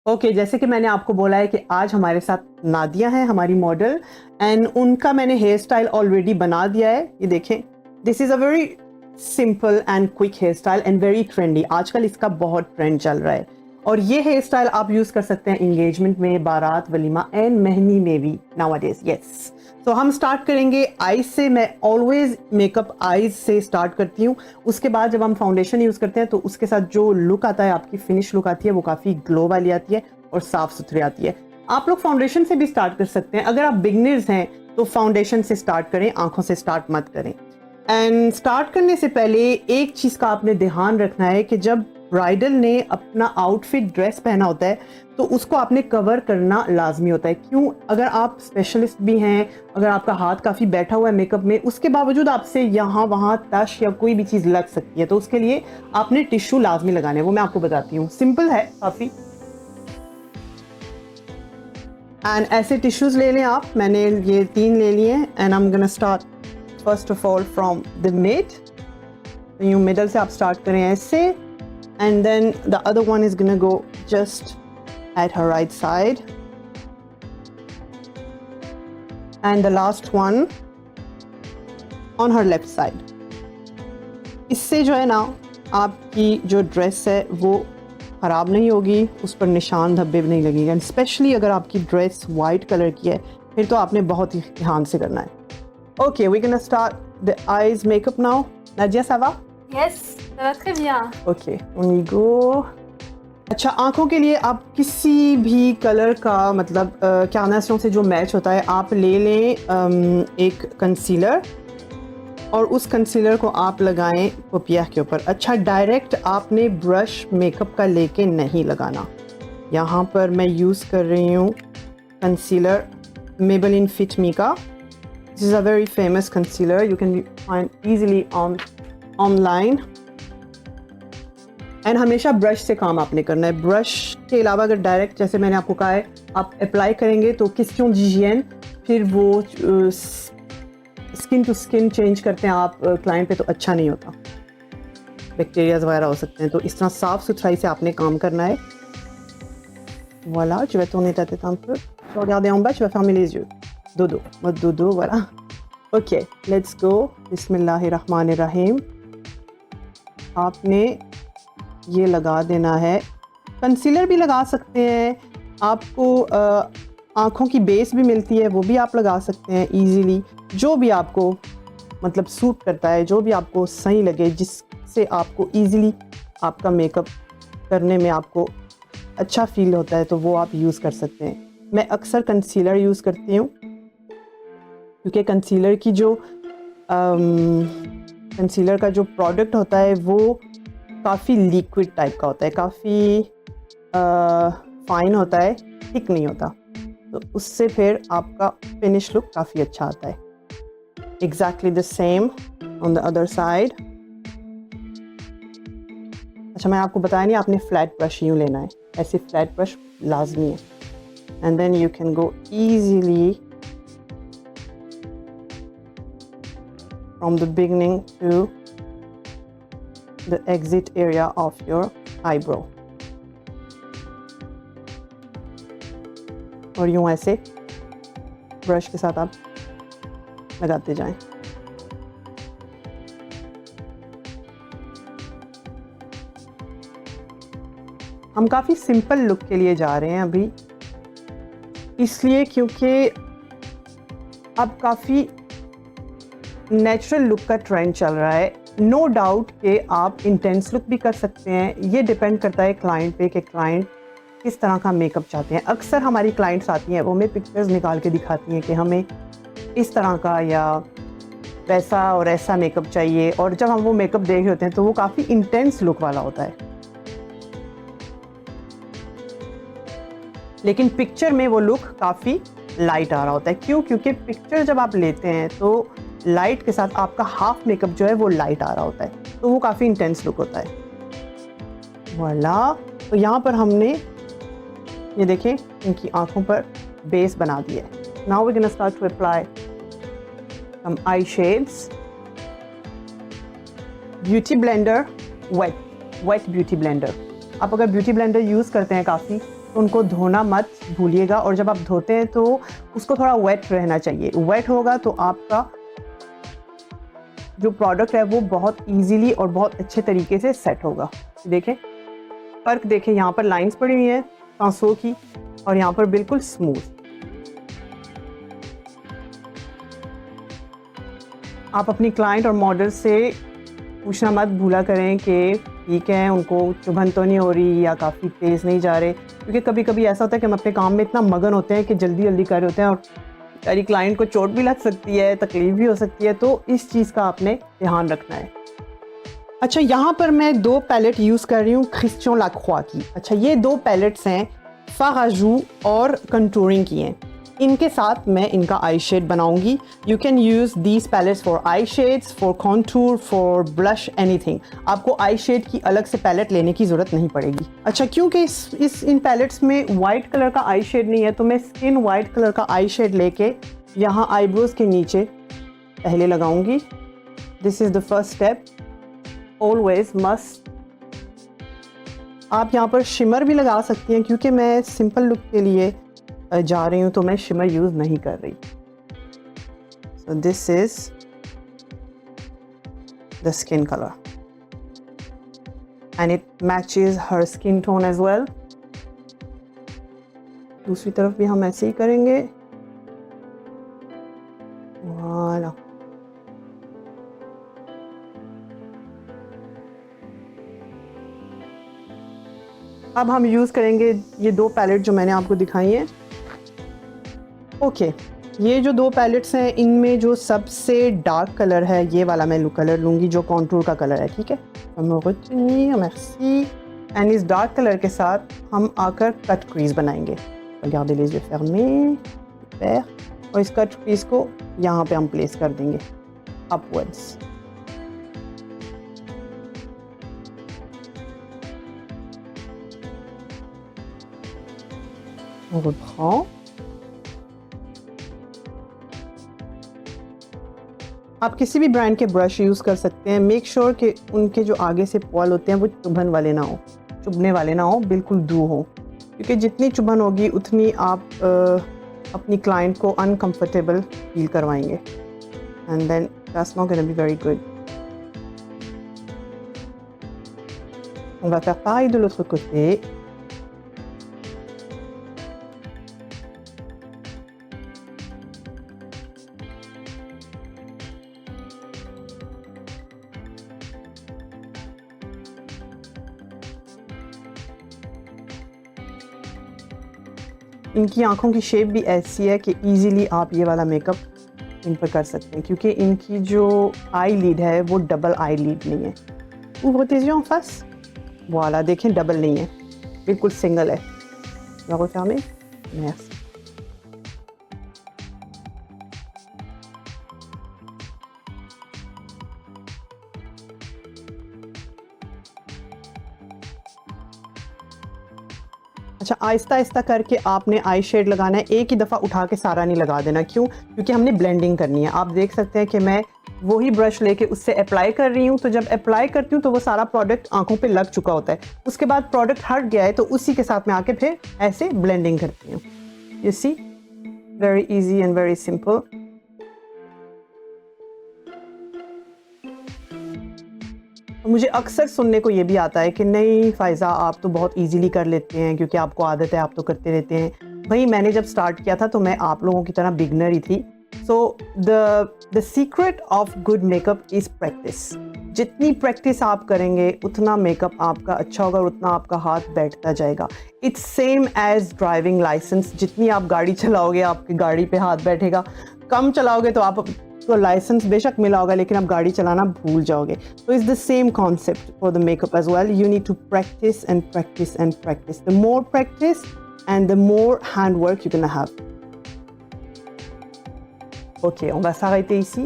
Okay जैसे कि मैंने आपको बोला है कि आज हमारे साथ नादिया है हमारी मॉडल एंड उनका मैंने हेयर स्टाइल ऑलरेडी बना दिया है। ये देखें, this is a very simple and quick hair style and very trendy. आजकल इसका बहुत ट्रेंड चल रहा है और ये हेयर स्टाइल आप यूज़ कर सकते हैं इंगेजमेंट में, बारात, वलीमा एंड मेहंदी में भी नाउअडेज। यस, तो हम स्टार्ट करेंगे आईज से। मैं ऑलवेज मेकअप आईज से स्टार्ट करती हूँ। उसके बाद जब हम फाउंडेशन यूज़ करते हैं तो उसके साथ जो लुक आता है, आपकी फिनिश लुक आती है, वो काफ़ी ग्लो वाली आती है और साफ सुथरी आती है। आप लोग फाउंडेशन से भी स्टार्ट कर सकते हैं। अगर आप बिगनर्स हैं तो फाउंडेशन से स्टार्ट करें, आंखों से स्टार्ट मत करें। एंड स्टार्ट करने से पहले एक चीज़ का आपने ध्यान रखना है कि जब ब्राइडल ने अपना आउटफिट ड्रेस पहना होता है तो उसको आपने कवर करना लाजमी होता है। क्यों? अगर आप स्पेशलिस्ट भी हैं, अगर आपका हाथ काफ़ी बैठा हुआ है मेकअप में, उसके बावजूद आपसे यहाँ वहाँ तश या कोई भी चीज़ लग सकती है, तो उसके लिए आपने टिश्यू लाजमी लगाने हैं। वो मैं आपको बताती हूँ, सिंपल है काफ़ी। एंड ऐसे टिश्यूज़ ले लें आप। मैंने ये 3 ले लिए हैं and I am gonna start first of all from the mid. यूँ मिडल से आप स्टार्ट करें ऐसे, and then the other one is gonna go just at her right side and the last one on her left side. इससे जो है ना आपकी जो ड्रेस है वो ख़राब नहीं होगी, उस पर निशान धब्बे भी नहीं लगेंगे। एंड स्पेशली अगर आपकी ड्रेस वाइट कलर की है फिर तो आपने बहुत ही ध्यान से करना है। Okay, we can start the eyes makeup now. Nazia सावा? Yes, ça va très bien. Okay, on y go. अच्छा, आंखों के लिए आप किसी भी कलर का मतलब कार्नेशन से जो मैच होता है आप ले लें एक कंसीलर और उस कंसीलर को आप लगाएं पपिया के ऊपर। अच्छा, डायरेक्ट आपने ब्रश मेकअप का लेके नहीं लगाना। यहाँ पर मैं यूज़ कर रही हूँ कंसीलर Maybelline Fit Me का। This is a very famous concealer, you can find easily online. And हमेशा ब्रश से काम आपने करना है। ब्रश के अलावा अगर डायरेक्ट जैसे मैंने आपको कहा है आप अप्लाई करेंगे तो क्वेश्चन d'hygiène, फिर वो स्किन टू स्किन चेंज करते हैं आप क्लाइंट पे, तो अच्छा नहीं होता, बैक्टीरियाज वगैरह हो सकते हैं। तो इस तरह साफ सुथराई से आपने काम करना है। Voilà, je vais tourner ta tête un peu. Je vais regarder en bas, tu vas fermer les yeux. Dodo, mode dodo, voilà. Ok, let's go. बिस्मिल्लाहिर्रहमानिर्रहीम। आपने ये लगा देना है। कंसीलर भी लगा सकते हैं, आपको आँखों की बेस भी मिलती है, वो भी आप लगा सकते हैं इजीली। जो भी आपको मतलब सूट करता है, जो भी आपको सही लगे, जिससे आपको इजीली आपका मेकअप करने में आपको अच्छा फील होता है, तो वो आप यूज़ कर सकते हैं। मैं अक्सर कंसीलर यूज़ करती हूँ क्योंकि कंसीलर की जो कंसीलर का जो प्रोडक्ट होता है वो काफ़ी लिक्विड टाइप का होता है, काफ़ी फाइन होता है, थिक नहीं होता, तो उससे फिर आपका फिनिश लुक काफ़ी अच्छा आता है। Exactly the same on the other side. अच्छा, मैं आपको बताया नहीं, आपने फ्लैट ब्रश यूँ लेना है, ऐसे फ्लैट ब्रश लाजमी है। And then you can go easily from the beginning to the exit area of your eyebrow। और यूँ ऐसे ब्रश के साथ आप लगाते जाएं। हम काफ़ी सिंपल लुक के लिए जा रहे हैं अभी, इसलिए क्योंकि अब काफ़ी नेचुरल लुक का ट्रेंड चल रहा है। नो डाउट कि आप इंटेंस लुक भी कर सकते हैं, ये डिपेंड करता है क्लाइंट पे कि क्लाइंट किस तरह का मेकअप चाहते हैं। अक्सर हमारी क्लाइंट्स आती हैं, वो हमें पिक्चर्स निकाल के दिखाती हैं कि हमें इस तरह का या वैसा और ऐसा मेकअप चाहिए, और जब हम वो मेकअप देख रहे होते हैं तो वो काफ़ी इंटेंस लुक वाला होता है, लेकिन पिक्चर में वो लुक काफ़ी लाइट आ रहा होता है। क्यों? क्योंकि पिक्चर जब आप लेते हैं तो लाइट के साथ आपका हाफ मेकअप जो है वो लाइट आ रहा होता है, तो वो काफ़ी इंटेंस लुक होता है। वाला, तो यहाँ पर हमने ये देखें इनकी आंखों पर बेस बना दिया है। Now we gonna start to apply some eye shades. Beauty blender, wet beauty blender. आप अगर ब्यूटी ब्लेंडर यूज़ करते हैं काफ़ी तो उनको धोना मत भूलिएगा, और जब आप धोते हैं तो उसको थोड़ा वेट रहना चाहिए। वेट होगा तो आपका जो प्रोडक्ट है वो बहुत इजीली और बहुत अच्छे तरीके से सेट होगा। देखें फ़र्क, देखें यहाँ पर लाइंस पड़ी हुई हैं सांसों की, और यहाँ पर बिल्कुल स्मूथ। आप अपनी क्लाइंट और मॉडल से पूछना मत भूला करें कि ठीक है उनको चुभन तो नहीं हो रही या काफ़ी तेज़ नहीं जा रहे, क्योंकि कभी कभी ऐसा होता है कि हम अपने काम में इतना मगन होते हैं कि जल्दी जल्दी कर रहे होते हैं और यारी क्लाइंट को चोट भी लग सकती है, तकलीफ भी हो सकती है, तो इस चीज़ का आपने ध्यान रखना है। अच्छा, यहाँ पर मैं 2 पैलेट यूज़ कर रही हूँ क्रिस्टियन लैक्रोix की। अच्छा, ये 2 पैलेट्स हैं फाराजू और कंटूरिंग की हैं। इनके साथ मैं इनका आई शेड बनाऊंगी। You can use these palettes for eye shades, for contour, for blush, anything. आपको आई शेड की अलग से पैलेट लेने की ज़रूरत नहीं पड़ेगी। अच्छा, क्योंकि इन पैलेट्स में वाइट कलर का आई शेड नहीं है, तो मैं स्किन वाइट कलर का आई शेड लेके यहाँ आईब्रोज के नीचे पहले लगाऊंगी। This is the first step. Always must. आप यहाँ पर शिमर भी लगा सकती हैं, क्योंकि मैं सिंपल लुक के लिए जा रही हूँ तो मैं शिमर यूज़ नहीं कर रही। So this is the skin colour and it matches her skin tone as well. दूसरी तरफ भी हम ऐसे ही करेंगे। वाला, अब हम यूज़ करेंगे ये 2 पैलेट जो मैंने आपको दिखाई हैं। ओके, ये जो 2 पैलेट्स हैं इनमें जो सबसे डार्क कलर है ये वाला मैं कलर लूँगी, जो कॉन्टूर का कलर है, ठीक है। एंड इस डार्क कलर के साथ हम आकर कट क्रीज बनाएंगे। regardez les yeux fermés, super, और इस कट क्रीज को यहाँ पे हम प्लेस कर देंगे अपवर्ड्स। On reprend। आप किसी भी ब्रांड के ब्रश यूज़ कर सकते हैं। मेक श्योर कि उनके जो आगे से पॉल होते हैं वो चुभन वाले ना हो, चुभने वाले ना हो, बिल्कुल दूर हो, क्योंकि जितनी चुभन होगी उतनी आप अपनी क्लाइंट को अनकंफर्टेबल फील करवाएंगे, and then that's not gonna be very good. On va faire pareil de l'autre côté। इनकी आँखों की शेप भी ऐसी है कि इजीली आप ये वाला मेकअप इन पर कर सकते हैं, क्योंकि इनकी जो आई लीड है वो डबल आई लीड नहीं है। Ouvrez tes yeux en face। voilà, देखें डबल नहीं है, बिल्कुल सिंगल है। La refermer। Merci। अच्छा, आहिस्ता आहिस्ता करके आपने आई शेड लगाना है, एक ही दफ़ा उठा के सारा नहीं लगा देना। क्यों? क्योंकि हमने ब्लेंडिंग करनी है। आप देख सकते हैं कि मैं वही ब्रश लेके उससे अप्लाई कर रही हूँ, तो जब अप्लाई करती हूँ तो वो सारा प्रोडक्ट आंखों पे लग चुका होता है। उसके बाद प्रोडक्ट हट गया है तो उसी के साथ मैं आके फिर ऐसे ब्लेंडिंग करती हूँ। You see, very easy and very simple. मुझे अक्सर सुनने को ये भी आता है कि नहीं फ़ायज़ा, आप तो बहुत इजीली कर लेते हैं क्योंकि आपको आदत है, आप तो करते रहते हैं। भाई, मैंने जब स्टार्ट किया था तो मैं आप लोगों की तरह बिगनर ही थी। So the secret of good makeup is practice. जितनी प्रैक्टिस आप करेंगे उतना मेकअप आपका अच्छा होगा और उतना आपका हाथ बैठता जाएगा। It's same as driving licence. जितनी आप गाड़ी चलाओगे आपकी गाड़ी पे हाथ बैठेगा, कम चलाओगे तो आप तो लाइसेंस बेशक मिला होगा लेकिन आप गाड़ी चलाना भूल जाओगे। तो it's the same concept for the makeup as well. You need to practice and practice and practice. The more practice and the more hand work you can have. Okay, on va s'arrêter ici।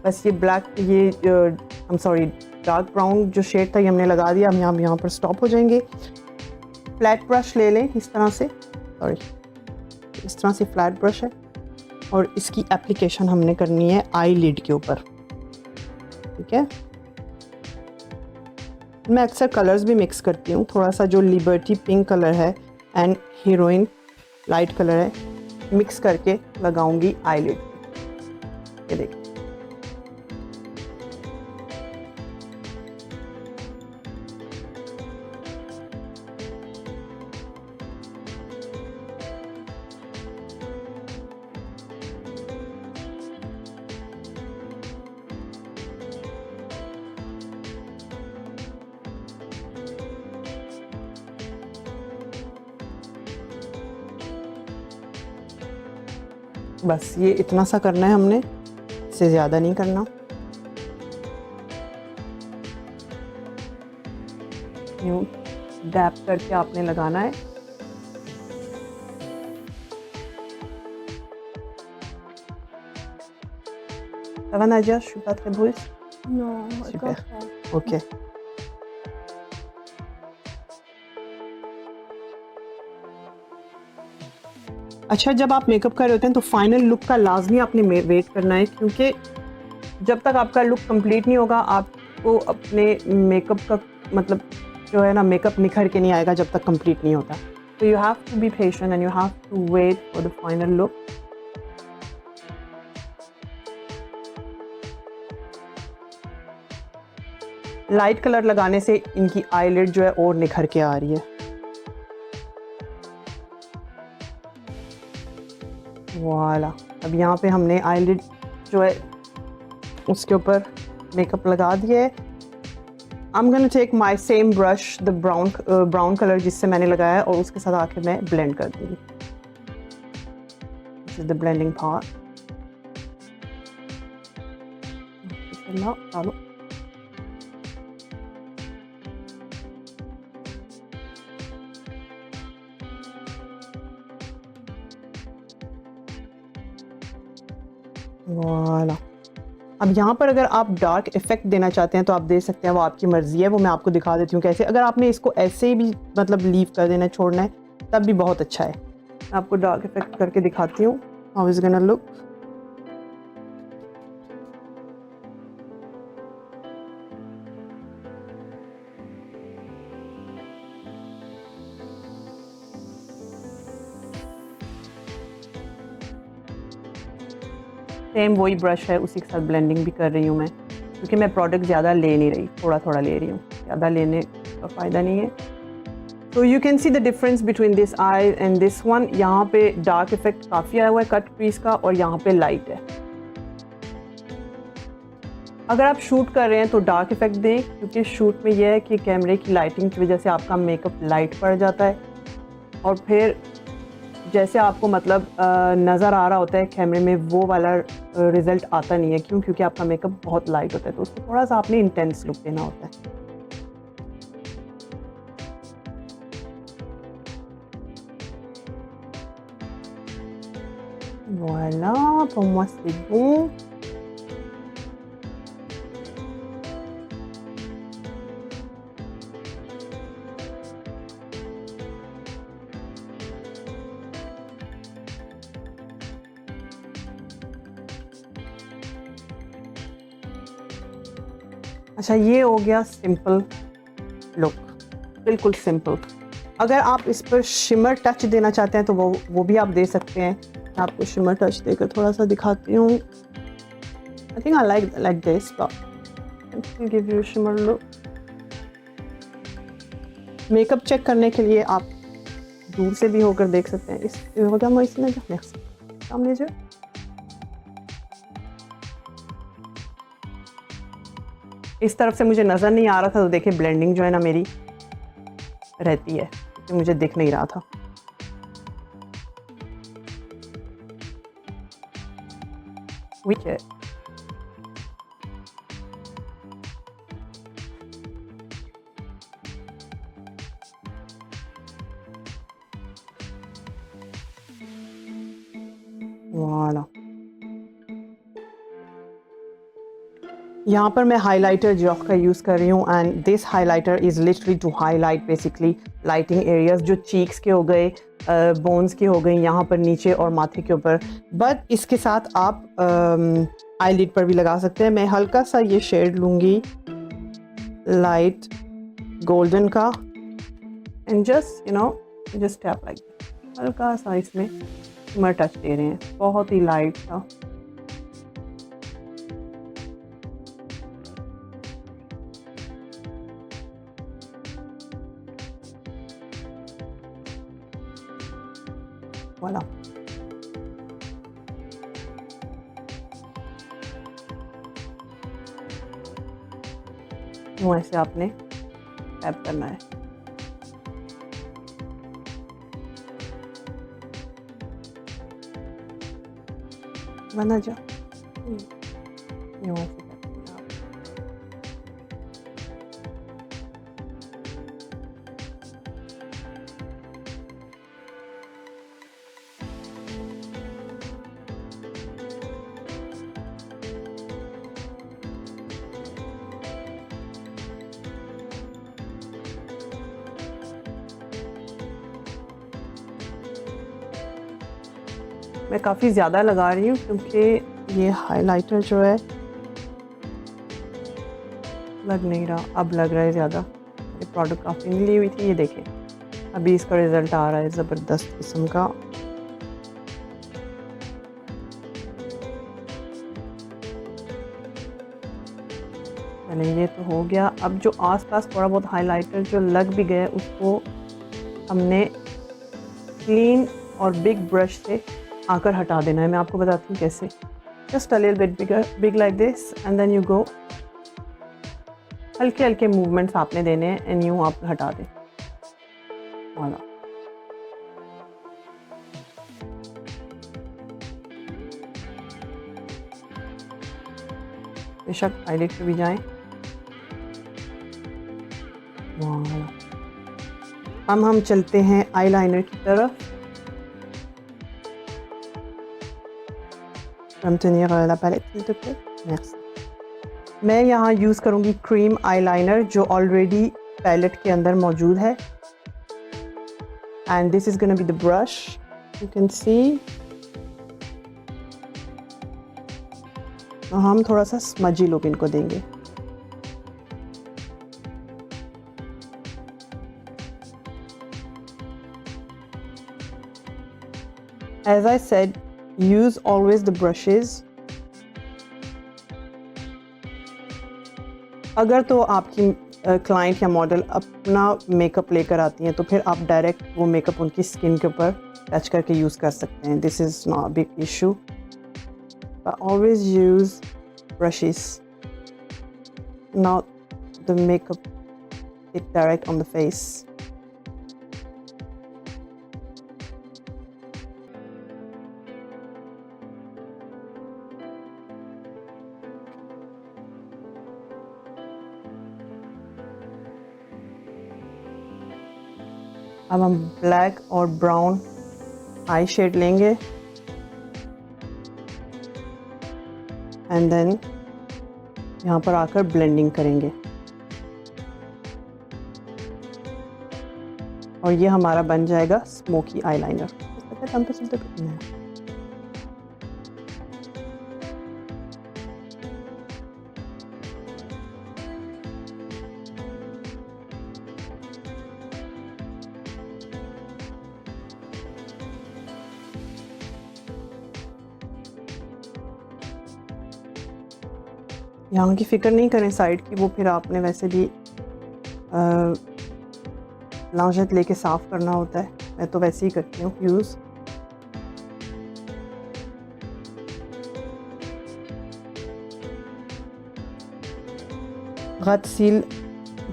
बस ये black, ये dark brown जो shade था ये हमने लगा दिया। हम यहाँ पर स्टॉप हो जाएंगे। फ्लैट ब्रश ले लें इस तरह से, इस तरह से फ्लैट ब्रश है और इसकी एप्लीकेशन हमने करनी है आई लिड के ऊपर, ठीक है। मैं अक्सर कलर्स भी मिक्स करती हूँ। थोड़ा सा जो लिबर्टी पिंक कलर है एंड हीरोइन लाइट कलर है, मिक्स करके लगाऊंगी आईलिड। ये देखिए, बस ये इतना सा करना है हमने, इससे ज़्यादा नहीं करना। यूँ डैप करके आपने लगाना है। Ça va Nadia, je suis pas très brute. Non, au Super. contraire. Ok. अच्छा, जब आप मेकअप कर रहे होते हैं तो फाइनल लुक का लाजमी आपने वेट करना है, क्योंकि जब तक आपका लुक कंप्लीट नहीं होगा आपको अपने मेकअप का मतलब जो है ना, मेकअप निखर के नहीं आएगा जब तक कंप्लीट नहीं होता। तो you have to be patient and you have to wait for the final look. Light colour लगाने से इनकी आईलिड जो है और निखर के आ रही है। वाला, अब यहाँ पे हमने आईलिड जो है उसके ऊपर मेकअप लगा दिया है। I am gonna take my same brush, the brown colour जिससे मैंने लगाया है, और उसके साथ आके मैं ब्लेंड कर दूंगी। This is the blending part. डालो। वाला, अब यहाँ पर अगर आप डार्क इफेक्ट देना चाहते हैं तो आप दे सकते हैं, वो आपकी मर्जी है। वो मैं आपको दिखा देती हूँ कैसे। अगर आपने इसको ऐसे ही भी मतलब लीव कर देना है, छोड़ना है, तब भी बहुत अच्छा है। मैं आपको डार्क इफेक्ट करके दिखाती हूँ how is gonna look. Same वही ब्रश है, उसी के साथ ब्लेंडिंग भी कर रही हूँ मैं, क्योंकि मैं प्रोडक्ट ज़्यादा ले नहीं रही, थोड़ा थोड़ा ले रही हूँ, ज़्यादा लेने का फ़ायदा नहीं है। तो you can see the difference between this I and this one. यहाँ पे डार्क इफेक्ट काफ़ी आया हुआ है कट क्रीज का, और यहाँ पे लाइट है। अगर आप शूट कर रहे हैं तो डार्क इफेक्ट दें, क्योंकि शूट में यह है कि कैमरे की लाइटिंग की वजह से आपका मेकअप लाइट पड़ जाता है, और फिर जैसे आपको मतलब नज़र आ रहा होता है कैमरे में, वो वाला रिज़ल्ट आता नहीं है। क्यों? क्योंकि आपका मेकअप बहुत लाइट होता है, तो उसको थोड़ा सा आपने इंटेंस लुक देना होता है। Voilà, pour moi c'est bon. अच्छा, ये हो गया सिंपल लुक, बिल्कुल सिंपल। अगर आप इस पर शिमर टच देना चाहते हैं तो वो भी आप दे सकते हैं। मैं आपको शिमर टच देकर थोड़ा सा दिखाती हूँ। I think I like this, but give you shimmer look. Makeup check करने के लिए आप दूर से भी होकर देख सकते हैं। इस इसमें जो सामने जो इस तरफ से मुझे नज़र नहीं आ रहा था, तो देखिए ब्लेंडिंग जो है ना मेरी रहती है, क्योंकि मुझे दिख नहीं रहा था। Which है वाला। यहाँ पर मैं हाइलाइटर जॉक का यूज़ कर रही हूँ, and this highlighter is literally to highlight basically lighting areas, जो चीक्स के हो गए, बोन्स की हो गई, यहाँ पर नीचे और माथे के ऊपर। बट इसके साथ आप आईलिड पर भी लगा सकते हैं। मैं हल्का सा ये शेड लूँगी लाइट गोल्डन का, and just just tap like, हल्का सा इसमें शिमर टच दे रहे हैं, बहुत ही लाइट सा। वाला वो ऐसे आपने टैप करना है। बना जा यहाँ से करना है। मैं काफ़ी ज़्यादा लगा रही हूँ क्योंकि ये हाइलाइटर जो है लग नहीं रहा, अब लग रहा है ज़्यादा। ये प्रोडक्ट काफ़ी मिली हुई थी, ये देखें अभी इसका रिज़ल्ट आ रहा है ज़बरदस्त किस्म का। चलिए ये तो हो गया। अब जो आसपास थोड़ा बहुत हाइलाइटर जो लग भी गया उसको हमने क्लीन और बिग ब्रश से आकर हटा देना है। मैं आपको बताती हूँ कैसे। Just a little bit big like this and then you go, हल्के हल्के मूवमेंट्स आपने देने हैं एंड यूँ आप हटा दें। वाला बेशक हाईलाइट पे भी जाएं। वाला हम चलते हैं आईलाइनर की तरफ। tenir la palette s'il te plaît, merci। मैं यहाँ यूज़ करूँगी क्रीम आईलाइनर जो ऑलरेडी पैलेट के अंदर मौजूद है। And this is gonna be the brush, you can see. हम थोड़ा सा स्मजी लुक इनको देंगे। As I said, use always the brushes। अगर तो आपकी क्लाइंट या मॉडल अपना मेकअप लेकर आती हैं तो फिर आप डायरेक्ट वो मेकअप उनकी स्किन के ऊपर टच करके यूज़ कर सकते हैं। This is not a big issue. Always use brushes, not the makeup it direct on the face। अब हम ब्लैक और ब्राउन आई शेड लेंगे एंड देन यहाँ पर आकर ब्लेंडिंग करेंगे और ये हमारा बन जाएगा स्मोकी आईलाइनर। यहाँ की फ़िक्र नहीं करें साइड की, वो फिर आपने वैसे भी लांचेट लेके साफ़ करना होता है। मैं तो वैसे ही करती हूँ यूज़। गत सील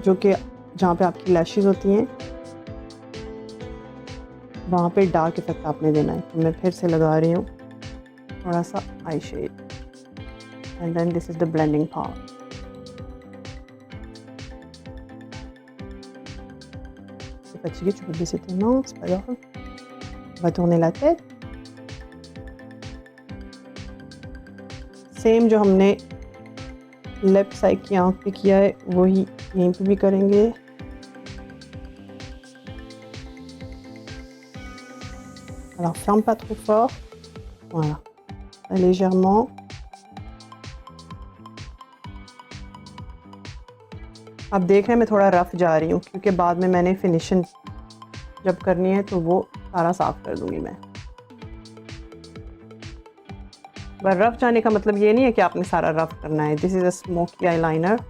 जो कि जहाँ पे आपकी लैशेस होती हैं वहाँ पे डार्क इफेक्ट आपने देना है। तो मैं फिर से लगा रही हूँ थोड़ा सा आई shade and then this is the blending part। C'est fatigué, tu peux baisser tes mains, c'est pas grave। On va tourner la tête। Same जो हमने लेफ्ट साइड की आंख पे किया है वही यहीं पे भी करेंगे। Alors ferme pas trop fort, voilà, légèrement। अब देख रहे हैं मैं थोड़ा रफ जा रही हूँ क्योंकि बाद में मैंने फिनिशिंग जब करनी है तो वो सारा साफ कर दूंगी मैं। पर रफ जाने का मतलब ये नहीं है कि आपने सारा रफ करना है। This is a smoky eyeliner,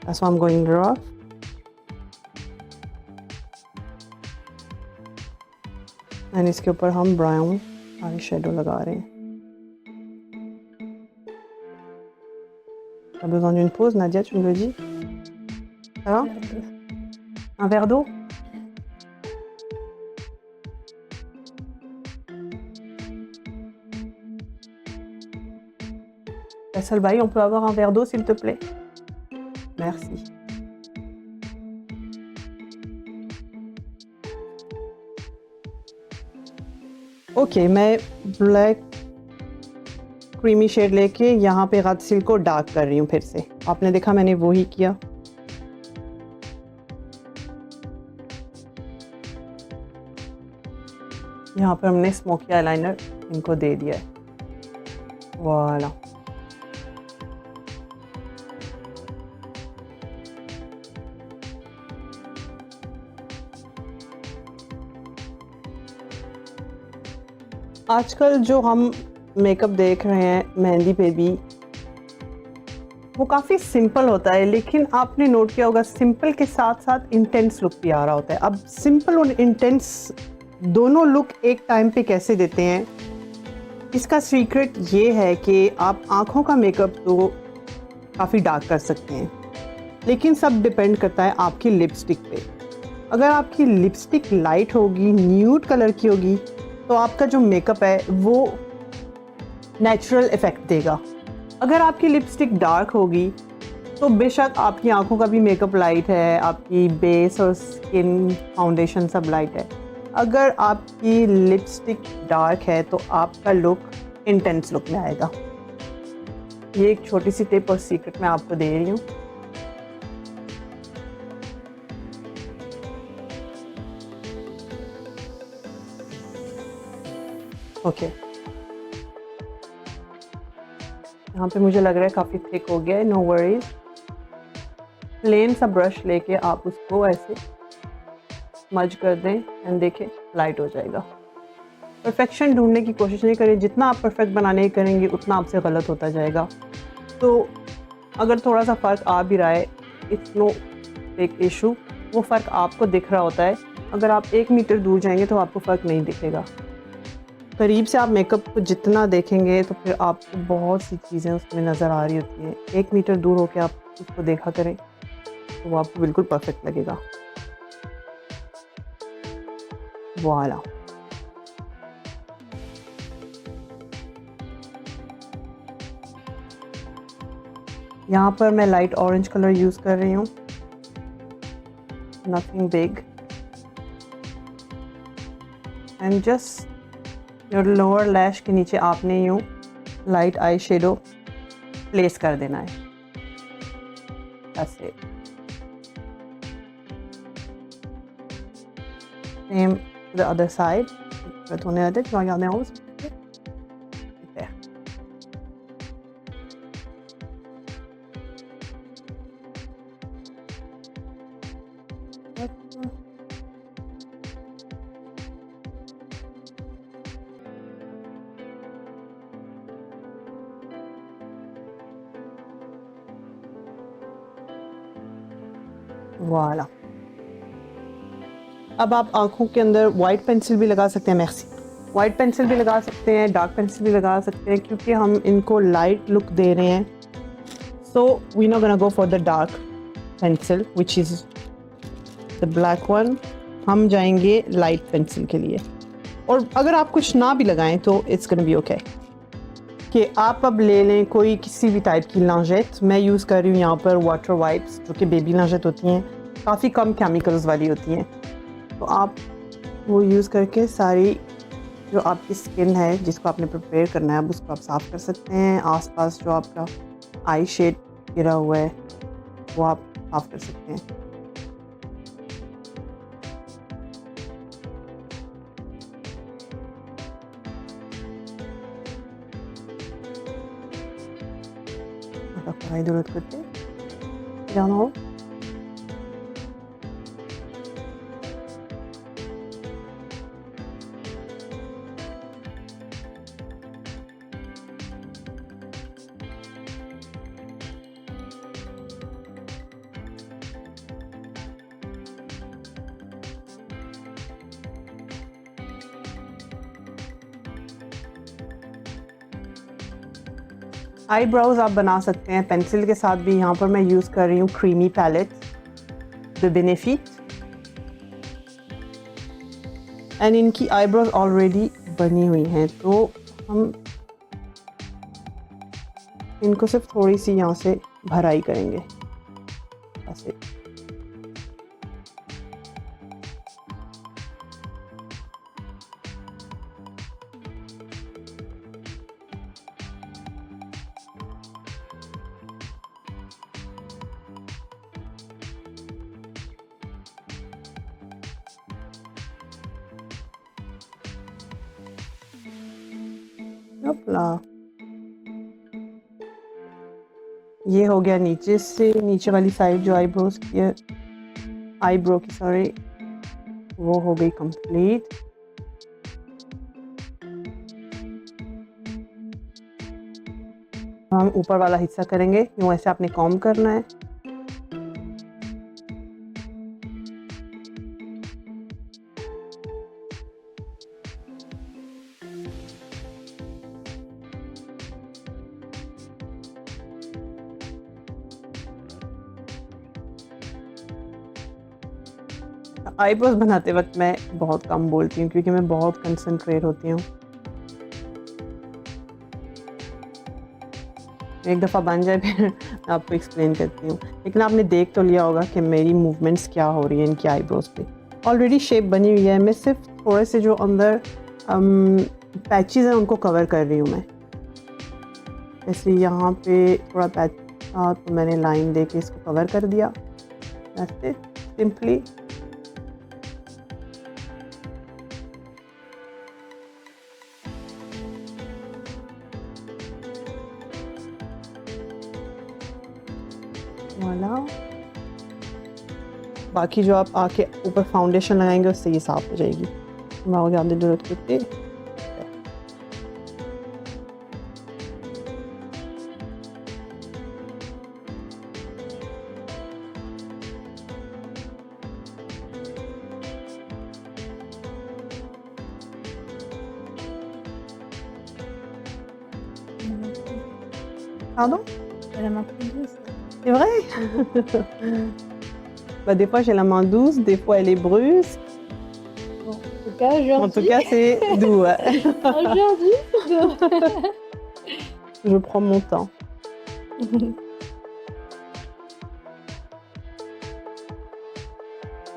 so I am going rough. And इसके ऊपर हम ब्राउन आई शेडो लगा रहे हैं। T'as besoin d'une pause, Nadia, tu me le dis? Ça va? Un verre d'eau? Faisal Bhai, on peut avoir un verre d'eau, s'il te plaît? Merci. Ok, मैं black creamy shade लेके यहाँ पे गत्सिल को dark कर रही हूँ फिर से। आपने देखा मैंने वो ही किया। यहाँ पर हमने स्मोकी आईलाइनर इनको दे दिया है। वाला आजकल जो हम मेकअप देख रहे हैं मेहंदी पे भी, वो काफ़ी सिंपल होता है, लेकिन आपने नोट किया होगा सिंपल के साथ साथ इंटेंस लुक भी आ रहा होता है। अब सिंपल और इंटेंस दोनों लुक एक टाइम पे कैसे देते हैं, इसका सीक्रेट ये है कि आप आँखों का मेकअप तो काफ़ी डार्क कर सकते हैं, लेकिन सब डिपेंड करता है आपकी लिपस्टिक पे। अगर आपकी लिपस्टिक लाइट होगी, न्यूड कलर की होगी, तो आपका जो मेकअप है वो नेचुरल इफ़ेक्ट देगा। अगर आपकी लिपस्टिक डार्क होगी तो बेशक आपकी आंखों का भी मेकअप लाइट है, आपकी बेस और स्किन फाउंडेशन सब लाइट है। अगर आपकी लिपस्टिक डार्क है तो आपका लुक इंटेंस लुक में आएगा। ये एक छोटी सी टिप और सीक्रेट मैं आपको दे रही हूँ। ओके, यहाँ पे मुझे लग रहा है काफ़ी थिक हो गया है। नो वरीज, प्लेन सा ब्रश लेके आप उसको ऐसे मर्ज कर दें एंड देखें लाइट हो जाएगा। परफेक्शन ढूंढने की कोशिश नहीं करें, जितना आप परफेक्ट बनाने की करेंगे उतना आपसे गलत होता जाएगा। तो अगर थोड़ा सा फ़र्क आ भी रहा है, इट्स नो बिग इशू, वो फ़र्क आपको दिख रहा होता है। अगर आप 1 मीटर दूर जाएंगे तो आपको फ़र्क नहीं दिखेगा। करीब से आप मेकअप को जितना देखेंगे तो फिर आपको बहुत सी चीज़ें उसमें नज़र आ रही होती हैं। 1 मीटर दूर होकर आप उसको देखा करें तो वो आपको बिल्कुल परफेक्ट लगेगा। वाला, यहाँ पर मैं लाइट ऑरेंज कलर यूज़ कर रही हूँ, nothing big, and just your lower lash के नीचे आपने यूँ लाइट आई शेडो प्लेस कर देना है। ऐसे सेम द अदर साइड होने आते हैं, याद है उस वाला। अब आप आंखों के अंदर वाइट पेंसिल भी लगा सकते हैं। मैक्सी वाइट पेंसिल भी लगा सकते हैं, डार्क पेंसिल भी लगा सकते हैं, क्योंकि हम इनको लाइट लुक दे रहे हैं। So we not gonna go for the dark pencil which is the black one. हम जाएंगे लाइट पेंसिल के लिए। और अगर आप कुछ ना भी लगाएं तो इट्स गोना बी ओके। कि आप अब ले लें कोई किसी भी टाइप की लांजेट। मैं यूज़ कर रही हूँ यहाँ पर वाटर वाइप्स, जो कि बेबी लांजेट होती हैं, काफ़ी कम केमिकल्स वाली होती हैं। तो आप वो यूज़ करके सारी जो आपकी स्किन है जिसको आपने प्रिपेयर करना है, अब उसको आप साफ़ कर सकते हैं। आसपास जो आपका आई शेड गिरा हुआ है वो आप साफ़ कर सकते हैं। कढ़ाई दूरत करते जाना हो। आईब्रोज आप बना सकते हैं पेंसिल के साथ भी। यहाँ पर मैं यूज़ कर रही हूँ creamy palette the Benefit, and इनकी आईब्रोज ऑलरेडी बनी हुई हैं, तो हम इनको सिर्फ थोड़ी सी यहाँ से भराई करेंगे ऐसे। अपना ये हो गया नीचे से, नीचे वाली साइड जो आईब्रोज की है, आईब्रो की सॉरी, वो हो गई कंप्लीट। हम ऊपर वाला हिस्सा करेंगे, यूँ ऐसे आपने कॉम्ब करना है। आईब्रोज बनाते वक्त मैं बहुत कम बोलती हूँ क्योंकि मैं बहुत कंसंट्रेट होती हूँ। एक दफ़ा बन जाए फिर आपको एक्सप्लेन करती हूँ, लेकिन आपने देख तो लिया होगा कि मेरी मूवमेंट्स क्या हो रही है इनकी आईब्रोज पे। ऑलरेडी शेप बनी हुई है, मैं सिर्फ थोड़े से जो अंदर पैचेस हैं उनको कवर कर रही हूँ मैं। जैसे यहाँ पे थोड़ा पैच था तो मैंने लाइन दे के इसको कवर कर दिया, ऐसे सिंपली। वाला, बाकी जो आप आके ऊपर फाउंडेशन लगाएंगे उससे ये साफ हो जाएगी, दिमाग ज़्यादा जरूरत होती है। Pardon? Elle a ma plus douce. C'est vrai? Bah, des fois j'ai la main douce, des fois elle est brusque. Bon, en tout cas, aujourd'hui. En tout cas, c'est doux. Ouais. Aujourd'hui, c'est doux. Je prends mon temps.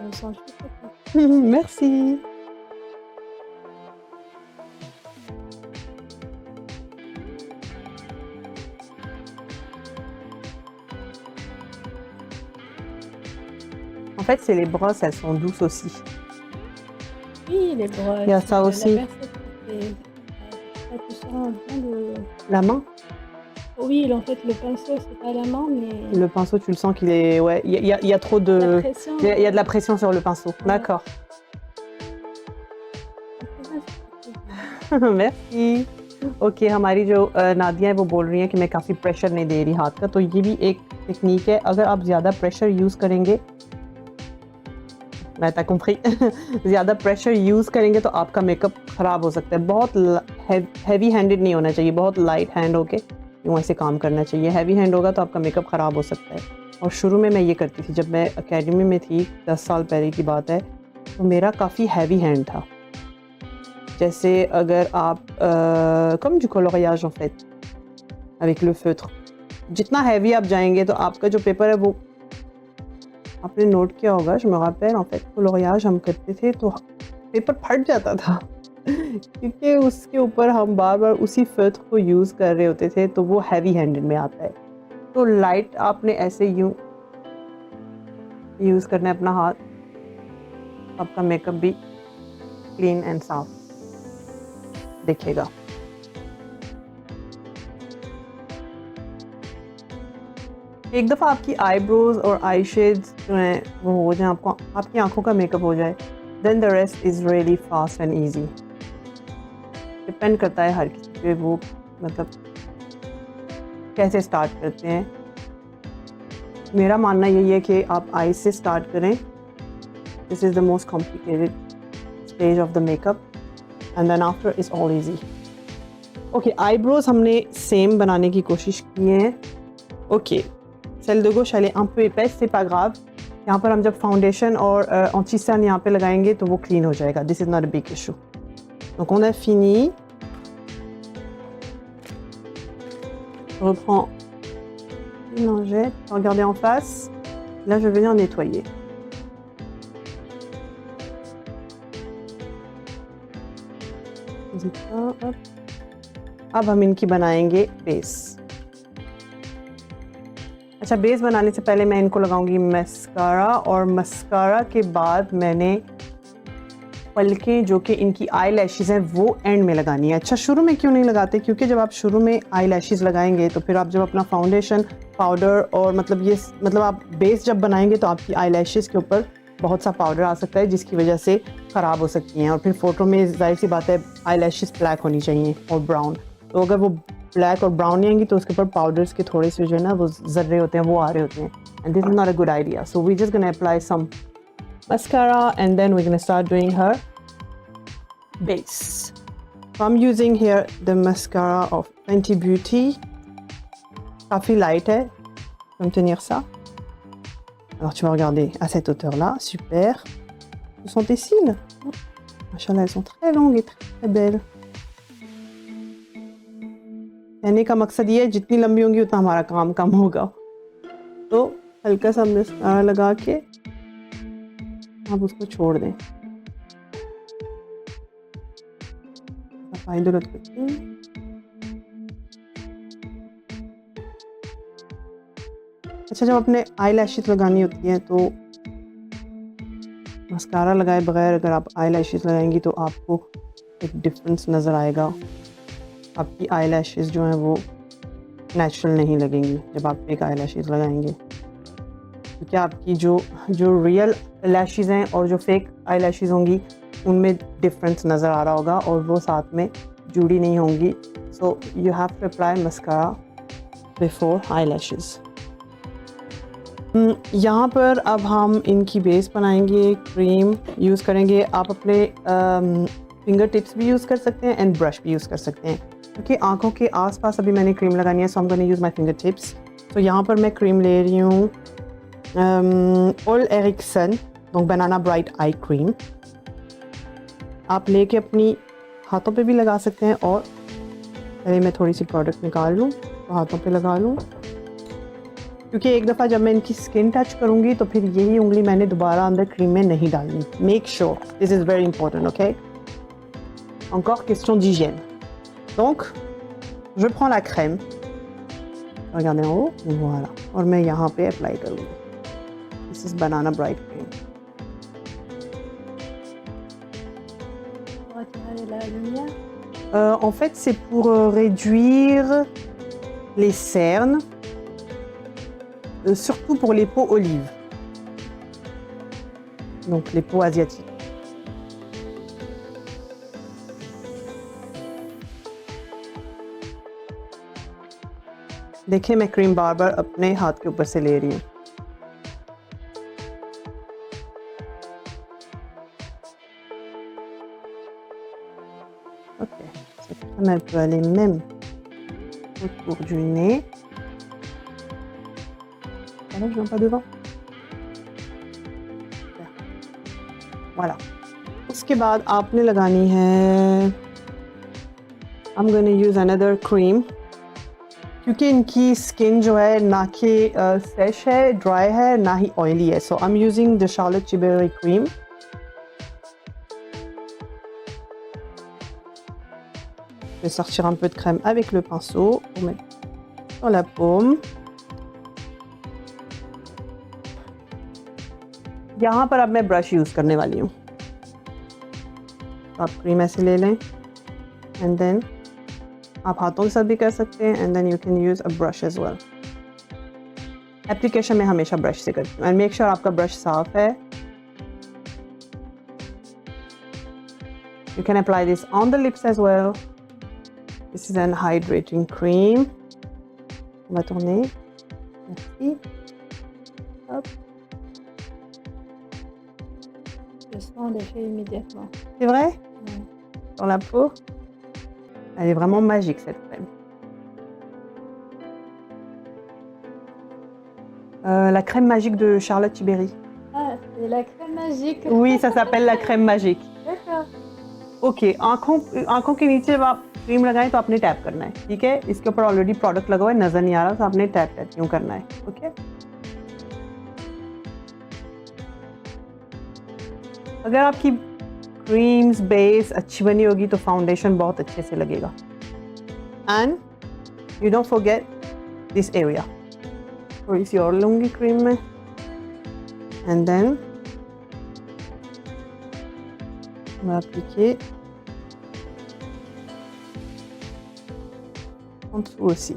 On sent juste ça. Merci. En fait, c'est les brosses, elles sont douces aussi. Oui, les brosses. Il y a ça aussi. La versette, tu sens bien le... La main? Oui, en fait, le pinceau, c'est pas la main, mais... Le pinceau, tu le sens qu'il est... Ouais, il y a trop La de... pression. Il y a de la pression sur le pinceau. D'accord. Merci. Okay हमारी जो नादिया है वो बोल रही हैं कि मैं काफ़ी प्रेशर नहीं दे रही हाथ का, तो ये भी एक टेक्निक है। अगर आप ज़्यादा प्रेशर यूज़ करेंगे, मैं तक ज़्यादा प्रेशर यूज़ करेंगे तो आपका मेकअप ख़राब हो सकता है। बहुत हैवी हैंडेड नहीं होना चाहिए, बहुत लाइट हैंड होके यूँ ऐसे काम करना चाहिए। हैवी हैंड होगा तो आपका मेकअप ख़राब हो सकता है। और शुरू में मैं ये करती थी, जब मैं एकेडमी में थी 10 साल पहले की बात है, तो मेरा काफ़ी हैवी हैंड था। जैसे अगर आप comme du coloriage en fait avec le feutre, जितना हैवी आप जाएंगे तो आपका जो पेपर है वो, आपने नोट किया होगा, je me rappelle en fait coloriage हम करते थे तो पेपर फट जाता था क्योंकि उसके ऊपर हम बार बार उसी फेथ को यूज़ कर रहे होते थे, तो वो हैवी हैंडेड में आता है। तो लाइट आपने ऐसे यूँ यूज़ करना है अपना हाथ, आपका मेकअप भी क्लीन एंड साफ दिखेगा। एक दफ़ा आपकी आईब्रोज और आई शेड्स जो हैं वो हो जाए, आपको आपकी आंखों का मेकअप हो जाए, then the rest is really fast and easy. Depend करता है हर किसी पे, वो मतलब कैसे स्टार्ट करते हैं। मेरा मानना यही है कि आप आई से स्टार्ट करें। This is the most complicated stage of the makeup, and then after it's all easy. Okay, eyebrows हमने सेम बनाने की कोशिश की है। Okay, celle de gauche elle est un peu épaisse, c'est pas grave. यहाँ पर हम जब फाउंडेशन और anti-cerne यहाँ पे लगाएंगे तो वो क्लीन हो जाएगा. This is not a big issue. Donc on a fini. Je reprends une lingette, regardez en face. Là je vais venir nettoyer. Hop. अब हम इनकी बनाएंगे बेस. अच्छा, बेस बनाने से पहले मैं इनको लगाऊंगी मस्कारा, और मस्कारा के बाद मैंने पलकें जो कि इनकी आई लैशेज़ हैं वो एंड में लगानी है. अच्छा, शुरू में क्यों नहीं लगाते? क्योंकि जब आप शुरू में आई लैशेज़ लगाएंगे तो फिर आप जब अपना फाउंडेशन पाउडर और मतलब आप बेस जब बनाएंगे तो आपकी आई लैशेज़ के ऊपर बहुत सा पाउडर आ सकता है जिसकी वजह से ख़राब हो सकती हैं, और फिर फ़ोटो में जाहिर सी बात है आई लैशेज़ ब्लैक होनी चाहिए और ब्राउन. तो अगर वो ब्लैक और ब्राउन नहीं आएंगी तो उसके ऊपर पाउडर्स के थोड़े से जो है ना वो जर्रे होते हैं वो आ रहे होते हैं. And this is not a good idea. So we just gonna apply some mascara and then we're going to start doing her base. So I'm using here the mascara of Fenty Beauty. काफ़ी light है, comme tenir ça. Alors tu vas regarder à cette hauteur là, super. Ce sont tes cils? Machallah, elles sont très longues et très, très belles. कहने का मकसद ये है जितनी लंबी होंगी उतना हमारा काम कम होगा. तो हल्का सा मस्कारा लगा के आप उसको छोड़ दें. सफाई दुरुस्त करती हूँ. अच्छा, जब अपने आई लैशेज़ लगानी होती हैं तो मस्कारा लगाए बगैर अगर आप आई लैशेज़ लगाएंगी तो आपको एक डिफरेंस नज़र आएगा. आपकी आई लैशेज़ जो हैं वो नेचुरल नहीं लगेंगी जब आप एक आई लैशेज़ लगाएंगे, क्योंकि आपकी जो रियल लैशेज़ हैं और जो फेक आई लैशेज़ होंगी उनमें डिफरेंस नज़र आ रहा होगा और वो साथ में जुड़ी नहीं होंगी. So you have to apply mascara before eyelashes. यहाँ पर अब हम इनकी बेस बनाएंगे. क्रीम यूज़ करेंगे. आप अपने फिंगर टिप्स भी यूज़ कर सकते हैं एंड ब्रश भी यूज़ कर सकते हैं, क्योंकि आँखों के आसपास अभी मैंने क्रीम लगानी है. So I am gonna use my finger tips. तो यहाँ पर मैं क्रीम ले रही हूँ ऑल एरिक्सन, donc banana bright eye cream. आप लेके अपनी हाथों पे भी लगा सकते हैं, और पहले मैं थोड़ी सी प्रोडक्ट निकाल लूँ तो हाथों पे लगा लूँ, क्योंकि एक दफ़ा जब मैं इनकी स्किन टच करूँगी तो फिर यही उंगली मैंने दोबारा अंदर क्रीम में नहीं डालनी. Make sure, this is very important. Okay, encore question d'hygiène. Donc je prends la crème, regardez en haut, voilà, और मैं यहाँ पे अप्लाई करूँगी. This is banana bright cream. Pour attirer la lumière. En fait, c'est pour réduire les cernes, surtout pour les peaux olives, donc les peaux asiatiques. देखिए, मैं cream बार बार अपने हाथ के ऊपर से ले रही हूँ. Ok, cette crème elle peut aller même autour du nez. Ah non, je viens pas devant. Voilà. उसके बाद आपने लगानी है, I'm gonna use another cream, क्योंकि इनकी स्किन जो है ना कि फ्रेश है, ड्राई है, ना ही ऑयली है. So I am using the Charlotte Tilbury cream. Je vais sortir un peu de crème avec le pinceau pour mettre sur la paume. यहाँ पर अब मैं ब्रश यूज़ करने वाली हूँ. आप क्रीम ऐसे ले लें एंड देन आप हाथों के साथ भी कर सकते हैं, and then you can use a brush as well. Application में हमेशा ब्रश से करती हूँ, एंड मेक श्योर आपका ब्रश साफ है. You can apply this on the lips as well. This is an hydrating cream. On va tourner. Merci. Hop. Je sens l'effet immédiatement. C'est vrai? Ouais. Sur la peau. Elle est vraiment magique cette crème. La crème magique de Charlotte Tilbury. Ah, c'est la crème magique. Oui, ça s'appelle la crème magique. D'accord. Okay आंखों के नीचे जब आप cream लगाएं तो आपने tap करना है, ठीक है। इसके ऊपर ऑलरेडी प्रोडक्ट लगा हुआ है, नजर नहीं आ रहा, तो आपने टैप टैप यूं करना है, ओके। अगर आपकी क्रीम्स बेस अच्छी बनी होगी तो फाउंडेशन बहुत अच्छे से लगेगा। And you don't forget this area. थोड़ी सी और लूंगी क्रीम में एंड देन मैं appliquer en dessous aussi,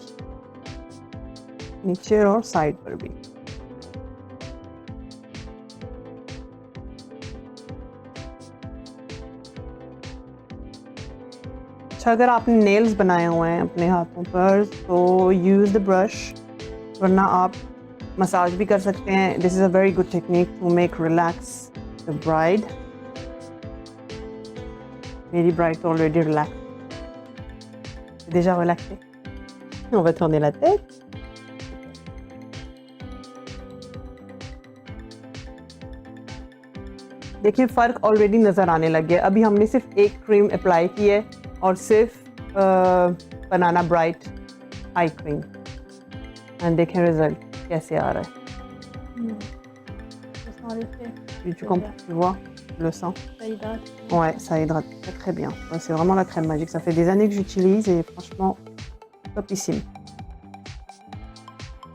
नीचे और साइड पर भी। अच्छा, अगर आपने नेल्स बनाए हुए हैं अपने हाथों पर तो यूज़ द ब्रश, वरना आप मसाज भी कर सकते हैं। This is a very good technique to make relax the bride. मेरी ब्राइड तो already relax, déjà relaxée. On va tourner la tête. देखिए फ़र्क ऑलरेडी नज़र आने लग गया। अभी हमने सिर्फ एक क्रीम अप्लाई की है और सिर्फ बनाना ब्राइट आई क्रीम, एंड देखें रिजल्ट कैसे आ रहा है। Je sens l'effet. Tu vois le sang? Ça hydrate. Ouais, ça hydrate très très bien. Ouais, c'est vraiment la crème magique. Ça fait des années que j'utilise et franchement, topissime.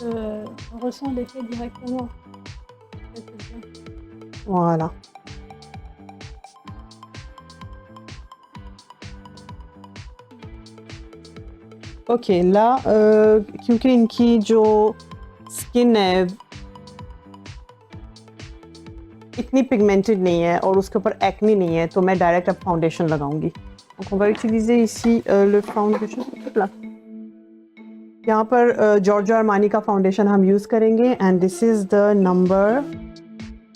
On ressent l'effet directement. Ça, c'est bien. Voilà. Ok, là, क्योंकि इनकी जो skin है इतनी pigmented नहीं है और उसके ऊपर एक्नी नहीं है, तो मैं डायरेक्ट अब फाउंडेशन लगाऊंगी। Donc on va utiliser ici le foundation là. यहाँ पर Giorgio Armani का फाउंडेशन हम यूज़ करेंगे and this is the number,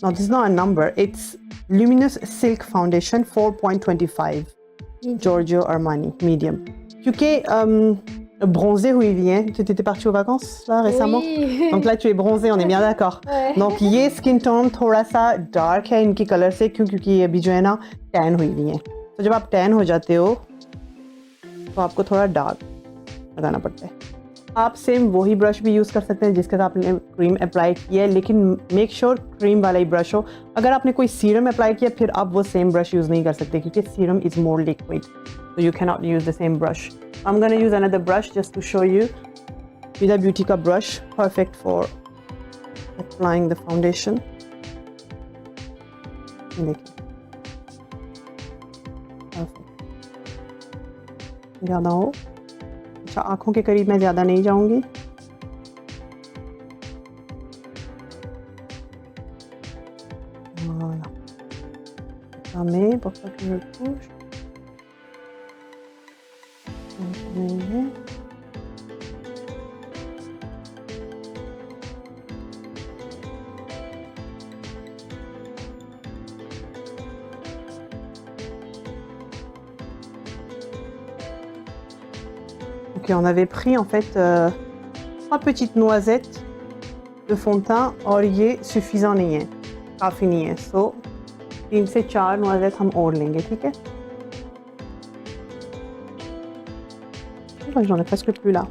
no this is not a number, it's Luminous Silk Foundation 4.25 Giorgio Armani medium. क्योंकि bronzée हुई हुई है, tu étais partie aux vacances là récemment, Oui. donc là tu es bronzée, on est bien d'accord. Ouais. Donc ये skin tone थोड़ा सा dark है इनकी colour से, क्योंकि ये अभी जो है ना टैन हुई हुई है। तो जब आप टैन हो जाते हो तो आपको थोड़ा डार्क लगाना पड़ता है। आप सेम वही ब्रश भी यूज़ कर सकते हैं जिसके साथ आपने क्रीम अप्लाई किया है, लेकिन मेक श्योर क्रीम वाला ही ब्रश हो। अगर आपने कोई सीरम अप्लाई किया फिर आप वो सेम ब्रश यूज़ नहीं कर सकते, क्योंकि serum is more liquid, so you cannot use the same brush. I'm gonna use another brush just to show you. Huda Beauty का brush, perfect for applying the foundation. देखिए, perfect. ज़्यादा हो, अच्छा आँखों के करीब मैं ज़्यादा नहीं जाऊँगी। Voilà. Fermez pour pas que je touche. Ok, on avait pris en fait 3 petites noisettes de fond de teint और ये suffisant नहीं है, काफ़ी नहीं है, so 3 से 4 noisettes हम और लेंगे, ठीक है। J'en ai presque plus là.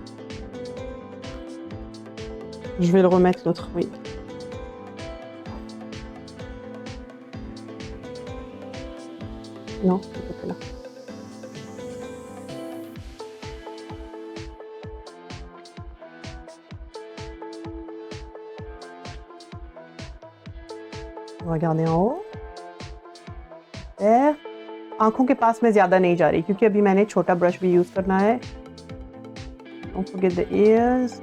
Je vais le remettre l'autre, oui. Non, c'était pas là. On va regarder en haut. Super. आँखों के पास में ज़्यादा नहीं जा रही, क्योंकि अभी मैंने छोटा ब्रश भी यूज़ करना है। Don't forget the ears.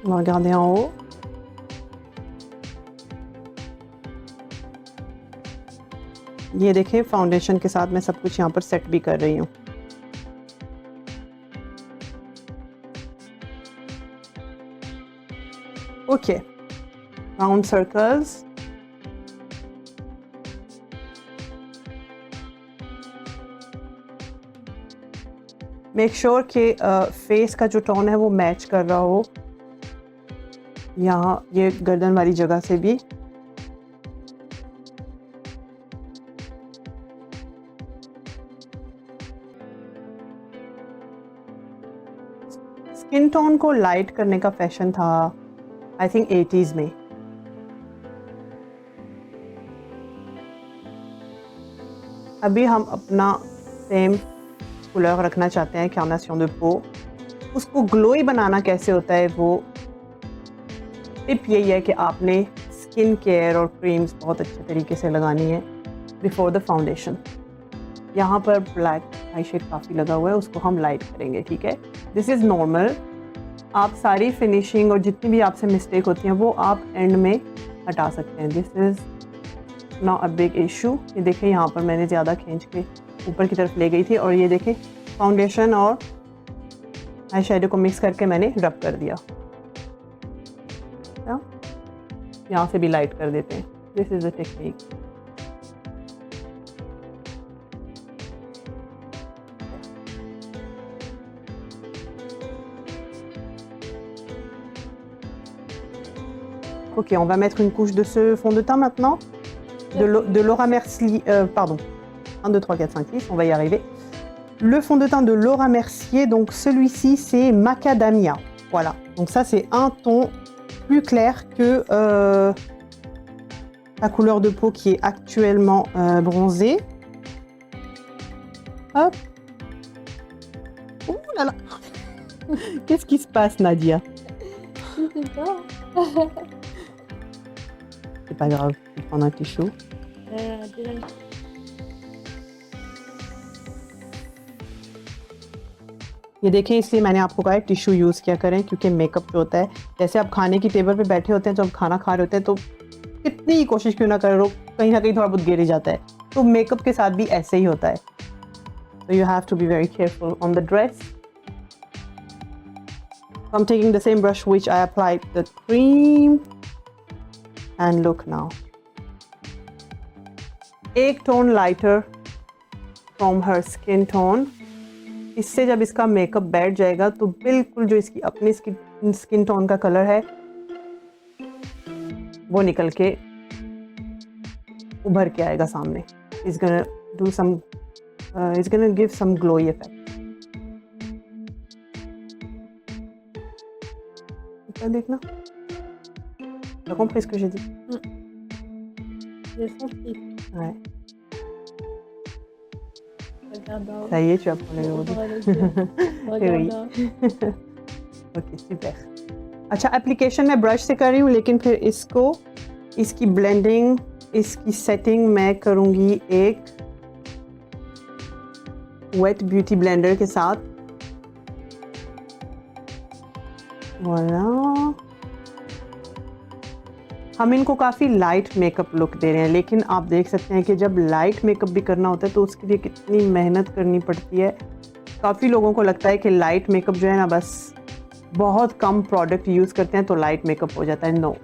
On va regarder en haut. ये देखें, फाउंडेशन के साथ मैं सब कुछ यहाँ पर सेट भी कर रही हूँ। Okay, round circles. Make sure कि फेस का जो टोन है वो मैच कर रहा हो, यहाँ ये गर्दन वाली जगह से भी। स्किन टोन को लाइट करने का फैशन था आई थिंक 80s में। अभी हम अपना सेम कलर रखना चाहते हैं, कार्नेशन दे पो। उसको ग्लोई बनाना कैसे होता है, वो टिप यही है कि आपने स्किन केयर और क्रीम्स बहुत अच्छे तरीके से लगानी है बिफोर द फाउंडेशन। यहाँ पर ब्लैक आई शेड काफ़ी लगा हुआ है, उसको हम लाइट करेंगे, ठीक है। This is normal. आप सारी फिनिशिंग और जितनी भी आपसे मिस्टेक होती हैं वो आप एंड में हटा सकते हैं। This is not a big issue. ये देखें, यहाँ पर मैंने ज़्यादा खींच के ऊपर की तरफ ले गई थी और ये देखें फाउंडेशन और आई शेडो को मिक्स करके मैंने रब कर दिया। यहाँ से भी लाइट कर देते हैं। This is the technique. Ok, on va mettre une couche de ce fond de teint maintenant. De Laura Mercier, pardon. 1, 2, 3, 4, 5, 6, on va y arriver. Le fond de teint de Laura Mercier, donc celui-ci c'est Macadamia. Voilà, donc ça c'est un ton plus clair que la couleur de peau qui est actuellement bronzée. Hop. Ouh là là. Qu'est-ce qui se passe, Nadia? Je sais pas. C'est pas grave, je vais prendre un tissue. déjà, ये देखें, इसलिए मैंने आपको कहा है tissue use किया करें, क्योंकि मेकअप जो होता है, जैसे आप खाने की टेबल पे बैठे होते हैं, जब खाना खा रहे होते हैं तो कितनी ही कोशिश क्यों ना करो, कहीं ना कहीं थोड़ा बहुत गिर ही जाता है। तो मेकअप के साथ भी ऐसे ही होता है। So you have to be very careful on the dress. So I'm taking the same brush which I applied the cream. And look now. एक tone lighter from her skin tone. इससे जब इसका मेकअप बैठ जाएगा तो बिल्कुल जो इसकी अपनी स्किन टोन का कलर है वो निकल के उभर के आएगा सामने। It's gonna do some, it's gonna give some glowy effect. देखना, t'as compris ce que j'ai dit? j'ai senti. Ouais. Regarde. Ça y est, tu as pour les aujourd'hui. Regarde. Ok, super. अच्छा, application मैं brush से कर रही हूँ, लेकिन फिर इसको, इसकी ब्लेंडिंग, इसकी सेटिंग मैं करूँगी एक वेट ब्यूटी ब्लेंडर के साथ। voilà. हम इनको काफ़ी लाइट मेकअप लुक दे रहे हैं, लेकिन आप देख सकते हैं कि जब लाइट मेकअप भी करना होता है तो उसके लिए कितनी मेहनत करनी पड़ती है। काफ़ी लोगों को लगता है कि लाइट मेकअप जो है ना, बस बहुत कम प्रोडक्ट यूज़ करते हैं तो लाइट मेकअप हो जाता है। नो,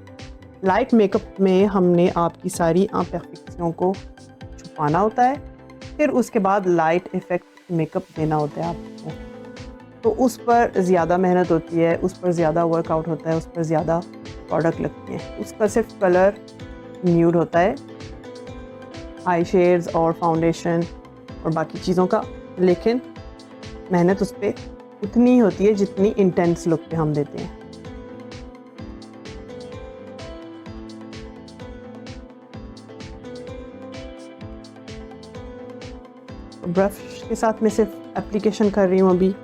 लाइट मेकअप में हमने आपकी सारी इम्परफेक्शंस को छुपाना होता है, फिर उसके बाद लाइट इफ़ेक्ट मेकअप देना होता है आपको। तो उस पर ज़्यादा मेहनत होती है, उस पर ज़्यादा वर्कआउट होता है, उस पर ज़्यादा प्रोडक्ट लगती हैं। उसका सिर्फ कलर न्यूड होता है, आई शेड्स और फाउंडेशन और बाकी चीज़ों का, लेकिन मेहनत उस पर उतनी ही होती है जितनी इंटेंस लुक पे हम देते हैं। ब्रश के साथ मैं सिर्फ एप्लीकेशन कर रही हूँ अभी,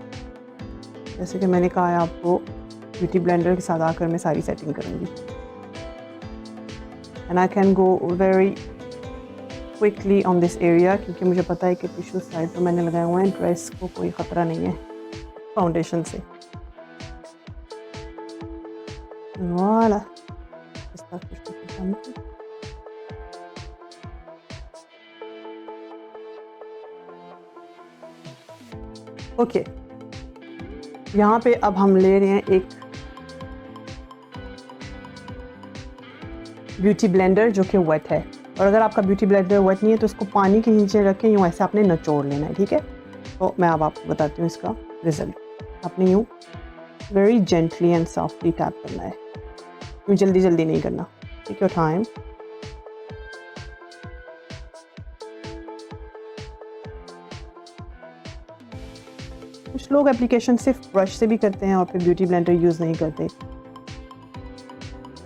जैसे कि मैंने कहा है आपको, ब्यूटी ब्लेंडर के साथ आकर मैं सारी सेटिंग करूँगी। And I can go very quickly on this area, क्योंकि मुझे पता है कि टिश्यू साइड तो मैंने लगाए हुए हैं, ड्रेस को कोई ख़तरा नहीं है फाउंडेशन से। Voilà. J'espère que je peux faire ça mieux. Okay, यहाँ पे अब हम ले रहे हैं एक ब्यूटी ब्लेंडर जो कि वेट है, और अगर आपका ब्यूटी ब्लेंडर वेट नहीं है तो इसको पानी के नीचे रखें, यूँ ऐसे आपने निचोड़ लेना है, ठीक है। तो मैं अब आपको बताती हूँ इसका रिजल्ट। आपने यूँ very gently and softly tap करना है, यूँ जल्दी जल्दी नहीं करना, टेक योर टाइम। कुछ लोग एप्लीकेशन सिर्फ ब्रश से भी करते हैं और फिर ब्यूटी ब्लेंडर यूज़ नहीं करते।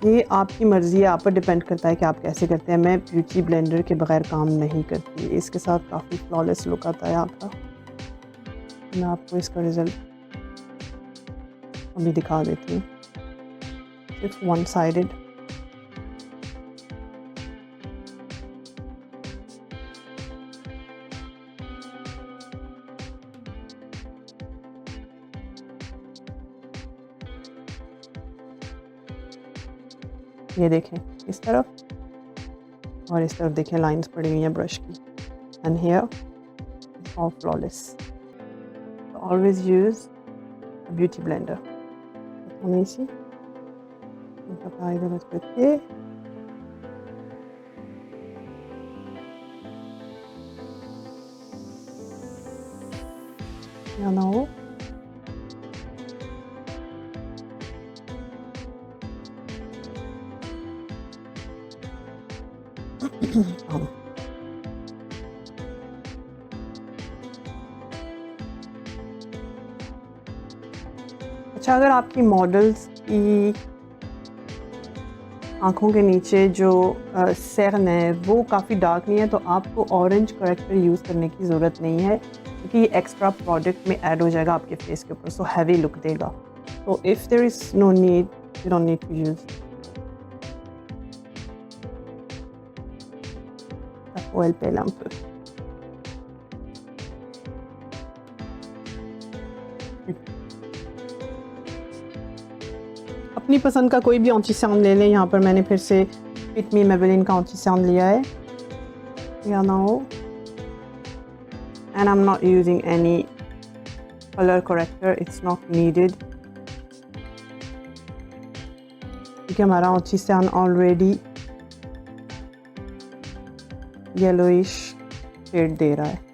ये आपकी मर्ज़ी है, आप पर डिपेंड करता है कि आप कैसे करते हैं। मैं ब्यूटी ब्लेंडर के बगैर काम नहीं करती, इसके साथ काफ़ी फ्लॉलेस लुक आता है आपका। मैं आपको इसका रिज़ल्ट अभी दिखा देती हूँ। It's one sided. ये देखें इस तरफ और इस तरफ देखें, लाइंस पड़ी हुई हैं ब्रश की। And here all flawless. Always use beauty blender. हमें इसी इधर करके या ना हो अच्छा, अगर आपकी मॉडल्स की आँखों के नीचे जो सेर्न है वो काफ़ी डार्क नहीं है तो आपको ऑरेंज करेक्टर यूज़ करने की ज़रूरत नहीं है, क्योंकि ये एक्स्ट्रा प्रोडक्ट में ऐड हो जाएगा आपके फेस के ऊपर, सो हैवी लुक देगा। तो if there is no need, you don't need to use oil पहले हम पे। अपनी पसंद का कोई भी ऑन्टी-सैन ले लें। यहाँ पर मैंने फिर से फिट मी मेबेलिन का ऑन्टी-सैन लिया है, या ना हो। And I am not using any colour corrector, it's not needed, क्योंकि हमारा ऑन्टी-सैन ऑलरेडी येलोइश शेड दे रहा है।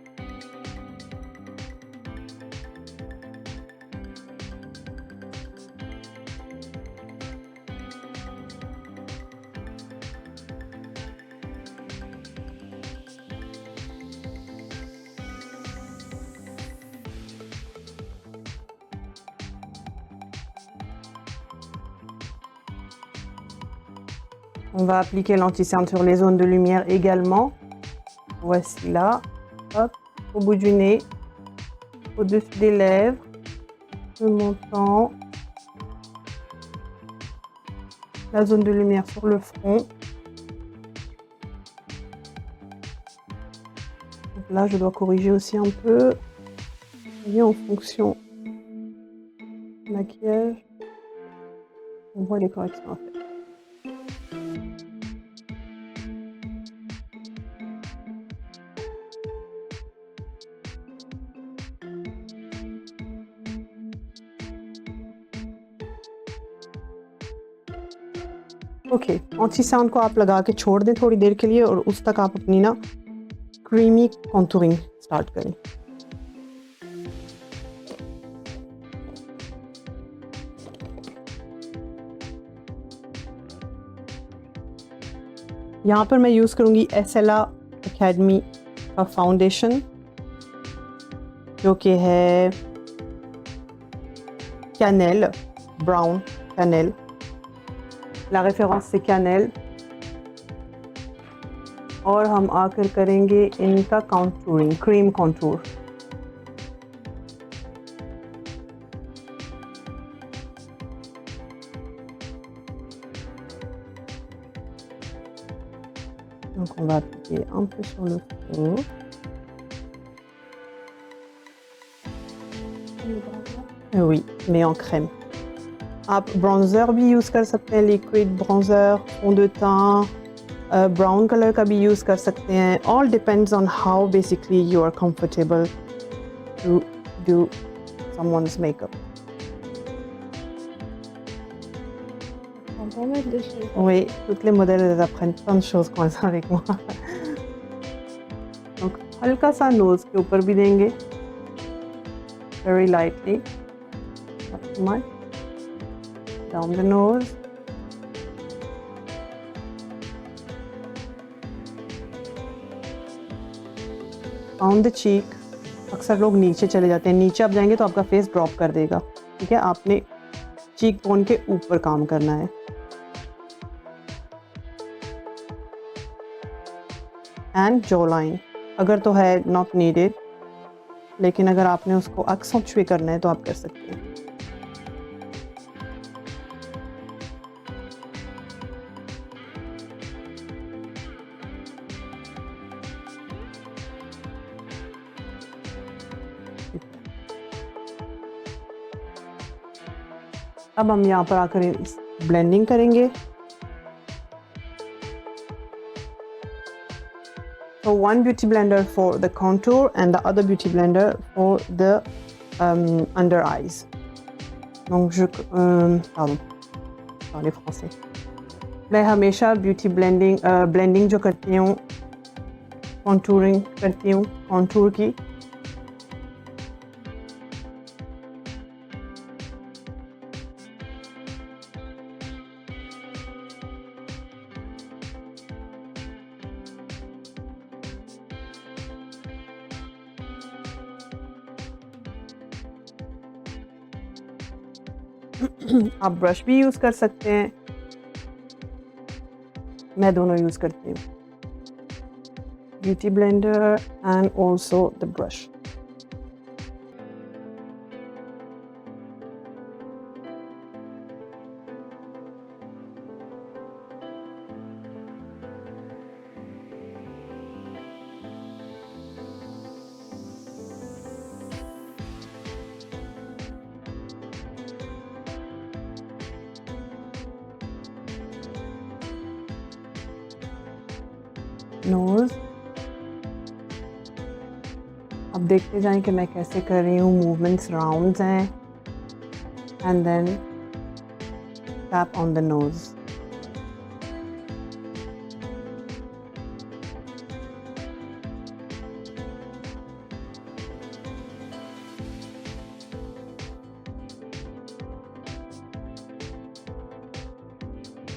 On va appliquer l'anti-cerne sur les zones de lumière également. Voici là, hop, au bout du nez, au-dessus des lèvres, remontant la zone de lumière sur le front. Donc là, je dois corriger aussi un peu, et en fonction du maquillage, on voit les corrections à faire. Okay, aunty-San को आप लगा के छोड़ दें थोड़ी देर के लिए और उस तक आप अपनी ना क्रीमी कॉन्टूरिंग स्टार्ट करें। यहाँ पर मैं यूज़ करूँगी एसेला एकेडमी का फाउंडेशन, जो कि है कैनेल, ब्राउन कैनेल। La référence c'est cannelle, और हम आकर करेंगे इनका contouring, cream contour. Donc on va appliquer un peu sur le front. Oui, mais en crème. आप ब्राउज़र भी यूज़ कर सकते हैं, लिक्विड ब्राउज़र, फॉन्ड de teint, ब्राउन कलर का भी यूज़ कर सकते हैं। All depends on how basically you are comfortable to do someone's makeup. prend pas mal de choses. Oui, toutes les modèles elles apprennent plein de choses quand elles sont avec moi. Donc हल्का सा knows के ऊपर भी देंगे, very lightly, not too much, down the nose. On the cheek. अक्सर लोग नीचे चले जाते हैं, नीचे आप जाएंगे तो आपका फेस ड्रॉप कर देगा, ठीक है। आपने चीक बोन के ऊपर काम करना है। एंड जॉ लाइन अगर तो है नॉट नीडेड, लेकिन अगर आपने उसको एक्सेंचुएट करना है तो आप कर सकते हैं। अब हम यहाँ पर आकर ब्लेंडिंग करेंगे। So one beauty blender for the contour and the other beauty blender for the under eyes. Donc pardon, parler français. मैं हमेशा beauty blending जो करती हूँ, contouring करती हूँ, contour की। आप ब्रश भी यूज़ कर सकते हैं, मैं दोनों यूज़ करती हूँ, beauty blender and also the brush. Nose अब देखते जाएं कि मैं कैसे कर रही हूँ, मूवमेंट्स राउंड्स हैं and then tap on the nose.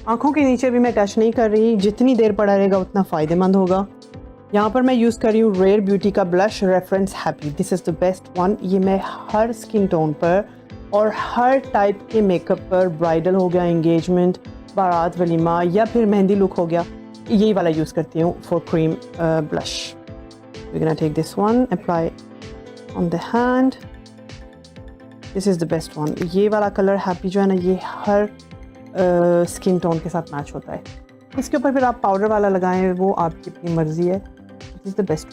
आँखों के नीचे भी मैं टच नहीं कर रही, जितनी देर पड़ा रहेगा उतना फ़ायदेमंद होगा। यहाँ पर मैं यूज़ कर रही हूँ रेयर ब्यूटी का blush reference happy. This is the best one. ये मैं हर स्किन टोन पर और हर टाइप के मेकअप पर, ब्राइडल हो गया, एंगेजमेंट, बारात, वलीमा या फिर मेहंदी लुक हो गया, यही वाला यूज़ करती हूँ for cream blush. We gonna take this one, apply on the hand. This is the best one. ये वाला कलर हैप्पी जो है ना, ये हर स्किन टोन के साथ मैच होता है। इसके ऊपर फिर आप पाउडर वाला लगाएं, वो आपकी अपनी मर्जी है। This is the best.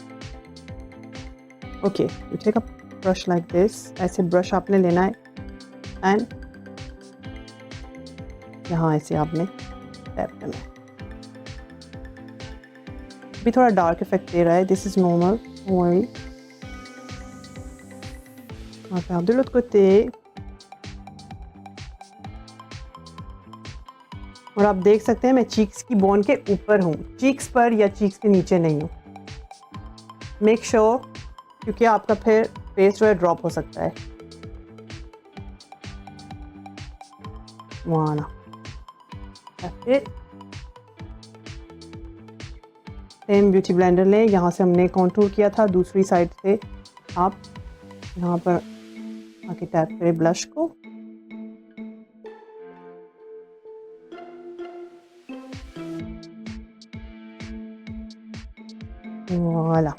Okay, you take a brush like this. ऐसे ब्रश आपने लेना है एंड यहाँ ऐसे आपने टैप करना है। अभी थोड़ा डार्क इफेक्ट दे रहा है, दिस इज़ नॉर्मल, वही आप de l'autre côté। और आप देख सकते हैं मैं चीक्स की बोन के ऊपर हूँ, चीक्स पर या चीक्स के नीचे नहीं हूँ। मेक श्योर, क्योंकि आपका फिर फेस जो है ड्रॉप हो सकता है। वाला फिर सेम ब्यूटी ब्लेंडर लें, यहाँ से हमने कॉन्टूर किया था, दूसरी साइड से आप यहाँ पर आके टैप करें ब्लश को। वाला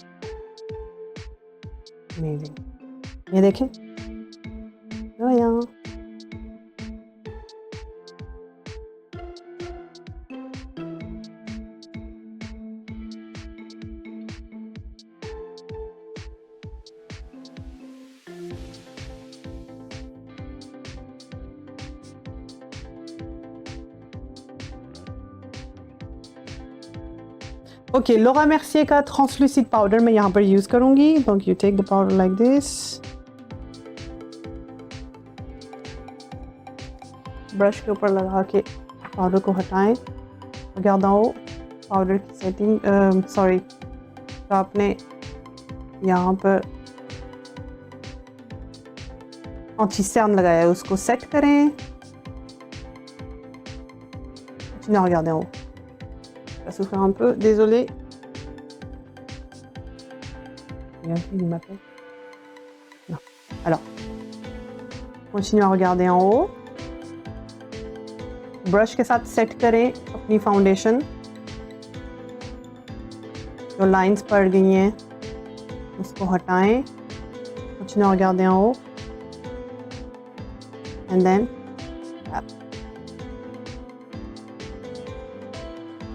अमेजिंग। ये देखें, यहाँ ओके, लॉरा मेर्सियर का ट्रांसलूसिड पाउडर मैं यहाँ पर यूज़ करूँगी। donc you take the powder like this, brush के ऊपर लगा के पाउडर को हटाएं। ज़्यादा हो पाउडर की सेटिंग, सॉरी, तो आपने यहाँ पर anti-cerne लगाया है, उसको सेट करें। Continuez à regarder en haut. Ça souffre un peu, désolé. Il m'appelle. Non. Alors, continuez à regarder en haut. Brush के साथ सेट करें अपनी फाउंडेशन। जो लाइंस पड़ गई हैं उसको हटाएं। Continuez à regarder en haut. And then tap.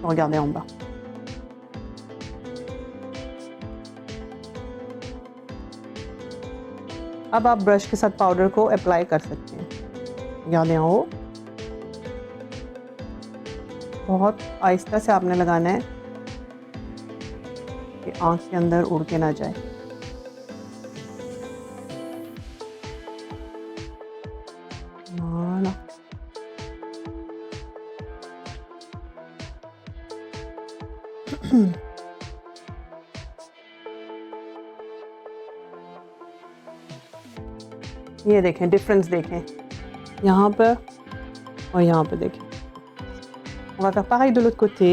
Regardez en bas. अब आप ब्रश के साथ पाउडर को अप्लाई कर सकते हैं। Regardez en haut. बहुत आहिस्ता से आपने लगाना है कि आंख के अंदर उड़ के ना जाए। voilà. ये देखें, डिफरेंस देखें यहाँ पर और यहाँ पर देखें। On va faire pareil de l'autre côté.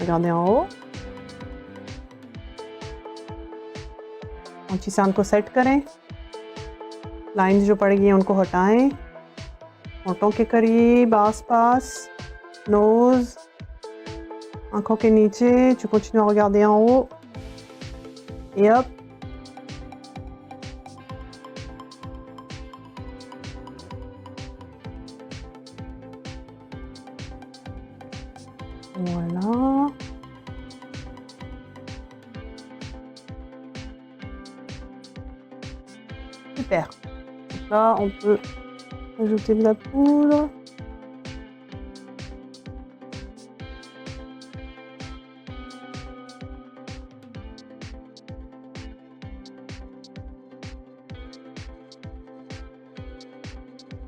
Regardez en haut. anti-cerne को सेट करें। लाइंस जो पड़ गई हैं उनको हटाएं। होठों के करीब, आसपास, नोज, आंखों के नीचे। Tu continues à regarder en haut. Et hop. Voilà. Super. Donc là, on peut ajouter de la poudre.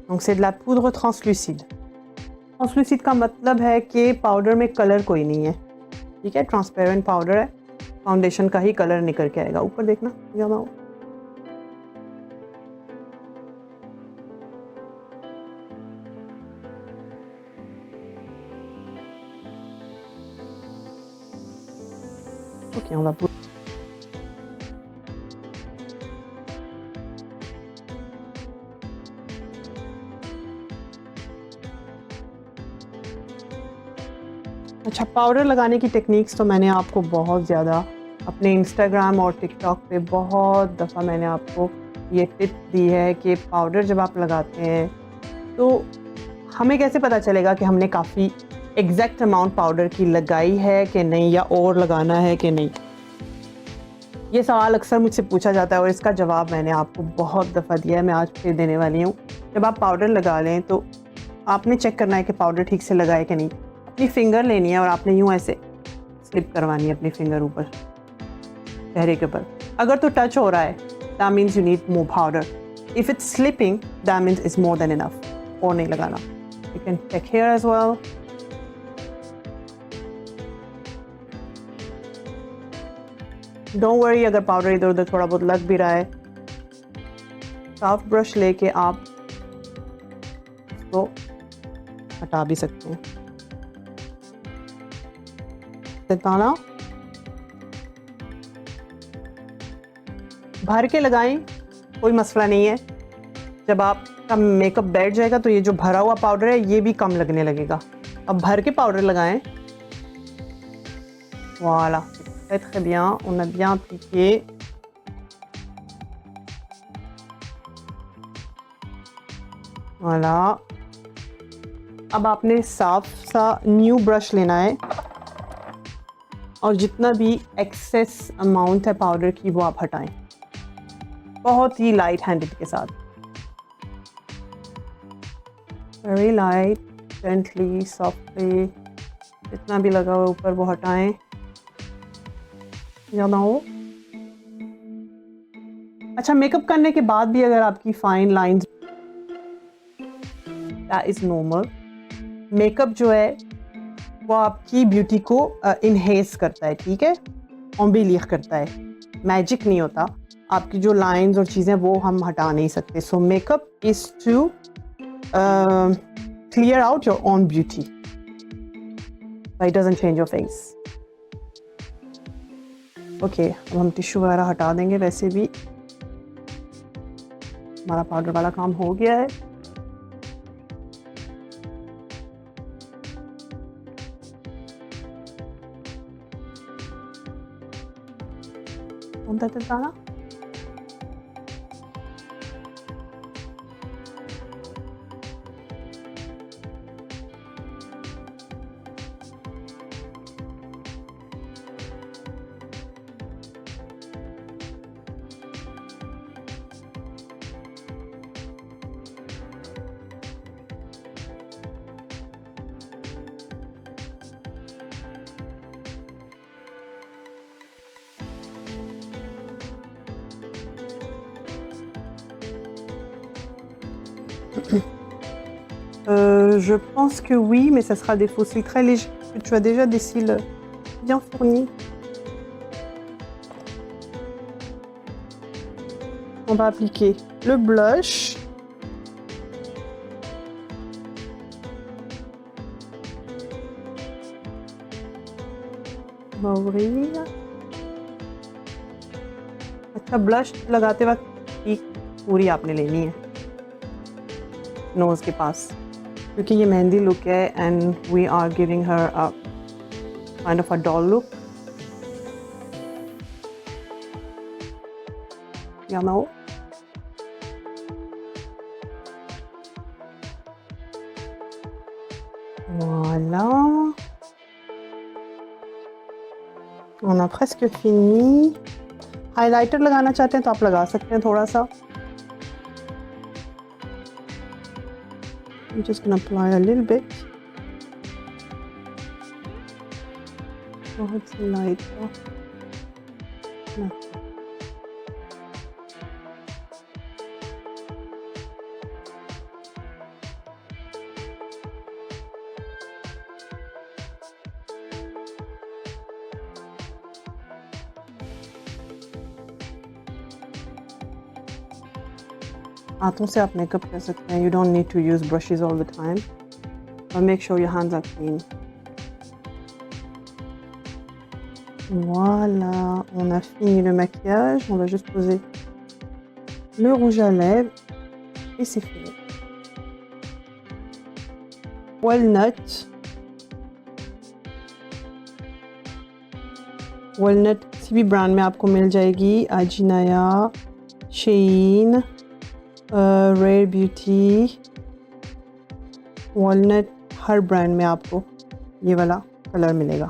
Donc c'est de la poudre translucide. ट्रांसलूसिड का मतलब है कि पाउडर में कलर कोई नहीं है, ठीक है। ट्रांसपेरेंट पाउडर है, फाउंडेशन का ही कलर निकल के आएगा। ऊपर देखना ज़्यादा हो। ओके, on va अच्छा, पाउडर लगाने की टेक्निक्स तो मैंने आपको बहुत ज़्यादा अपने इंस्टाग्राम और टिकटॉक पे बहुत दफ़ा मैंने आपको ये टिप दी है कि पाउडर जब आप लगाते हैं तो हमें कैसे पता चलेगा कि हमने काफ़ी एग्जैक्ट अमाउंट पाउडर की लगाई है कि नहीं, या और लगाना है कि नहीं। ये सवाल अक्सर मुझसे पूछा जाता है और इसका जवाब मैंने आपको बहुत दफ़ा दिया है, मैं आज फिर देने वाली हूँ। जब आप पाउडर लगा लें तो आपने चेक करना है कि पाउडर ठीक से लगा है कि नहीं। अपनी फिंगर लेनी है और आपने यूँ ऐसे स्लिप करवानी है अपनी फिंगर ऊपर चेहरे के ऊपर। अगर तो टच हो रहा है that means you need more powder. If it's slipping that means it's more than enough, और नहीं लगाना। You can take hair as well. Don't worry अगर पाउडर इधर उधर थोड़ा बहुत लग भी रहा है, साफ ब्रश लेके आप उसको हटा भी सकते हैं। दाना भर के लगाएं, कोई मसला नहीं है। जब आपका मेकअप बैठ जाएगा तो ये जो भरा हुआ पाउडर है ये भी कम लगने लगेगा। अब भर के पाउडर लगाएं। voilà, c'est très bien, on a bien appliqué। voilà, अब आपने साफ सा न्यू ब्रश लेना है और जितना भी एक्सेस अमाउंट है पाउडर की वो आप हटाएं, बहुत ही लाइट हैंडेड के साथ, वेरी लाइट। जेंटली सॉफ्टली, जितना भी लगा हुआ ऊपर वो हटाएं, ज़्यादा हो। अच्छा, मेकअप करने के बाद भी अगर आपकी fine lines, that is normal. Makeup जो है वो आपकी ब्यूटी को इनहेंस करता है, ठीक है, एम्बेलिश करता है, मैजिक नहीं होता। आपकी जो लाइंस और चीज़ें वो हम हटा नहीं सकते। So makeup is to clear out your own beauty, it doesn't change your face. Okay, अब हम टिश्यू वगैरह हटा देंगे। वैसे भी हमारा पाउडर वाला काम हो गया है। दाना je pense que oui, mais ça sera des faux cils très légers, parce que tu as déjà des cils bien fournis. On va appliquer le blush. On va ouvrir. अच्छा, ब्लश लगाते वक्त ठीक पूरी आपने लेनी है नोज़ के पास, क्योंकि ये मेहंदी लुक है and we are giving her a kind of a doll look. या ना हो voilà, on a presque fini। Highlighter लगाना चाहते हैं तो आप लगा सकते हैं थोड़ा सा। I'm just gonna apply a little bit. बहुत सी लाइट का हाथों से आप मेकअप कर सकते हैं। You don't need to use brushes all the time. But make sure your hands are clean. Voilà, on a fini le maquillage. On va juste poser le rouge à lèvres et c'est fini. Walnut. Walnut किसी भी brand में आपको मिल जाएगी। अजीनाया, Shane, rare beauty, walnut, हर brand में आपको ये वाला colour मिलेगा।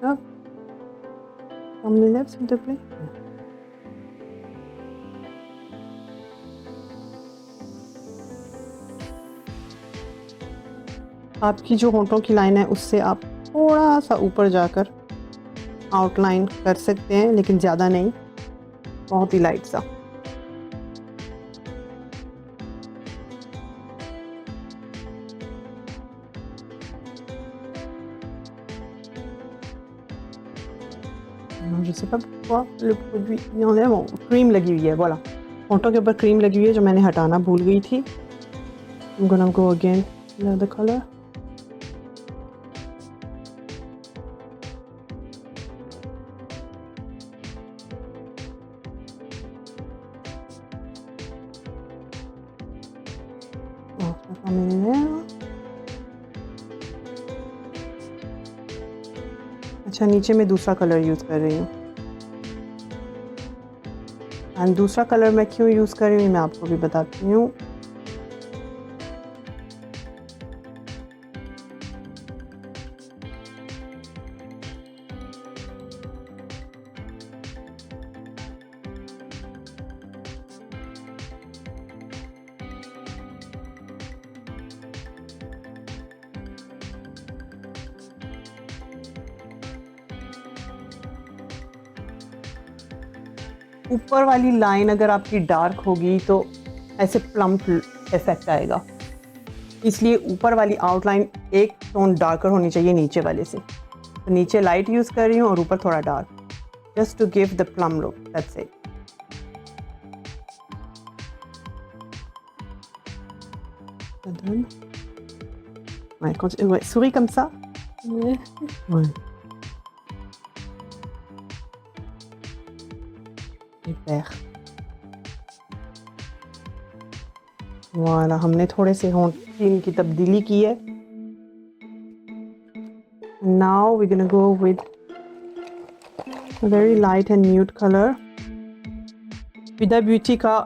अब हमने लेफ्ट सेंटर पे आपकी जो होंठों की लाइन है उससे आप थोड़ा सा ऊपर जाकर आउटलाइन कर सकते हैं, लेकिन ज़्यादा नहीं, बहुत ही लाइट सा। Je sais pas pourquoi le produit il enlève, bon, cream लगी हुई है, voilà, होंठों के ऊपर क्रीम लगी हुई है जो मैंने हटाना भूल गई थी। I'm gonna go again another color. अच्छा, नीचे मैं दूसरा कलर यूज़ कर रही हूँ, एंड दूसरा कलर मैं क्यों यूज़ कर रही हूँ मैं आपको भी बताती हूँ। ऊपर वाली लाइन अगर आपकी डार्क होगी तो ऐसे प्लम्प इफेक्ट आएगा, इसलिए ऊपर वाली आउटलाइन एक टोन डार्कर होनी चाहिए नीचे वाले से। तो नीचे लाइट यूज़ कर रही हूँ और ऊपर थोड़ा dark, just to give the plum look, that's it. Ouais, souris comme ça. Ouais. Ouais. Super. voilà, हमने थोड़े से होंठ की इनकी तब्दीली की है। Now we're gonna go with a very light and nude color. Huda Beauty का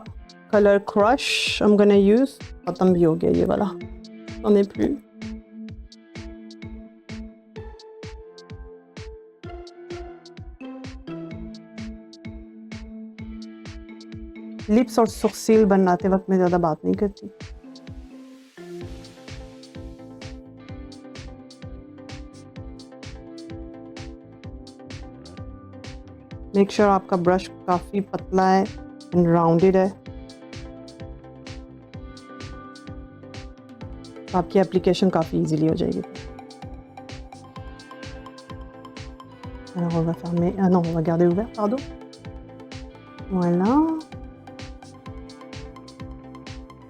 color Crush I'm gonna use। खत्म भी हो गया ये वाला, on est plus। लिप्स और सुक्सील बनाते वक्त मैं ज़्यादा बात नहीं करती। मेक श्योर आपका ब्रश काफ़ी पतला है एंड राउंडेड है, तो आपकी एप्लीकेशन काफ़ी इजीली हो जाएगी। on va fermer, ah non, on va garder ouvert, pardon। voilà,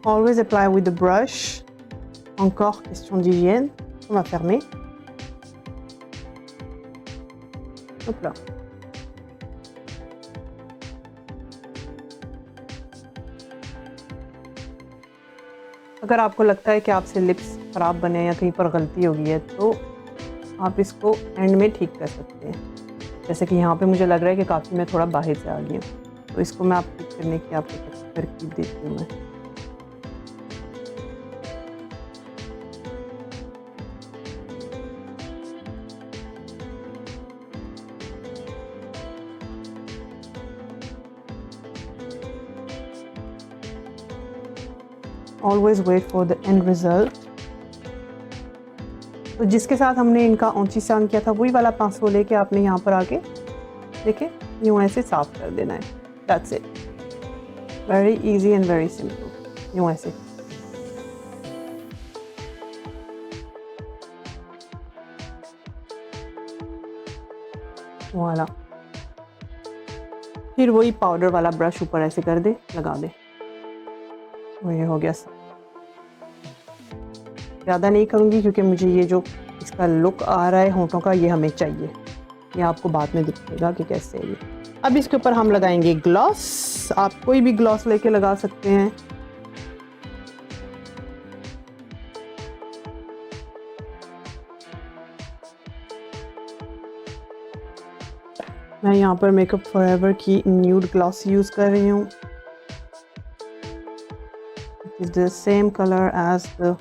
always apply with the brush, encore question d'hygiène, on va fermer, hop là। अगर आपको लगता है कि आपसे लिप्स ख़राब बने या कहीं पर गलती हो गई है तो आप इसको एंड में ठीक कर सकते हैं। जैसे कि यहाँ पे मुझे लग रहा है कि काफ़ी मैं थोड़ा बाहर से आ गई हूँ, तो इसको मैं आप ठीक करने की आपको तरकीब देती हूँ मैं। Always wait for the end result। तो जिसके साथ हमने इनका औंची साइन किया था वही वाला 500 लेके आपने यहाँ पर आके देखे यूँ ऐसे साफ कर देना है, that's it, very easy and very simple. यूँ ऐसे वाला, फिर वही पाउडर वाला ब्रश ऊपर ऐसे कर दे, लगा दे, वो ये हो गया सब। ज़्यादा नहीं करूँगी क्योंकि मुझे ये जो इसका लुक आ रहा है होंठों का ये हमें चाहिए, ये आपको बाद में दिखेगा कि कैसे है ये। अब इसके ऊपर हम लगाएंगे ग्लॉस, आप कोई भी ग्लॉस लेके लगा सकते हैं। मैं यहाँ पर मेकअप फॉरएवर की न्यूड ग्लॉस यूज़ कर रही हूँ। It's the same color as the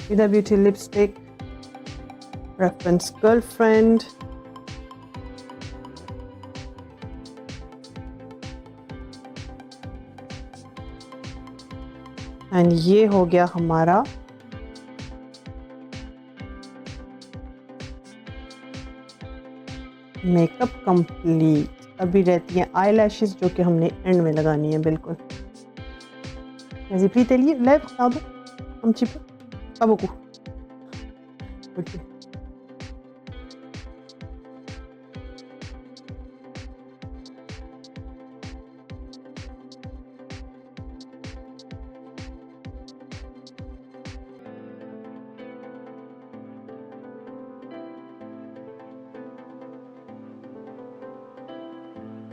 Huda Beauty lipstick, reference Girlfriend। And ये हो गया हमारा मेकअप कंप्लीट। अभी रहती हैं आई लैशेज जो कि हमने एंड में लगानी है बिल्कुल। Vas-y, plie tes lèvres, pardon, un petit peu, pas beaucoup। Ok।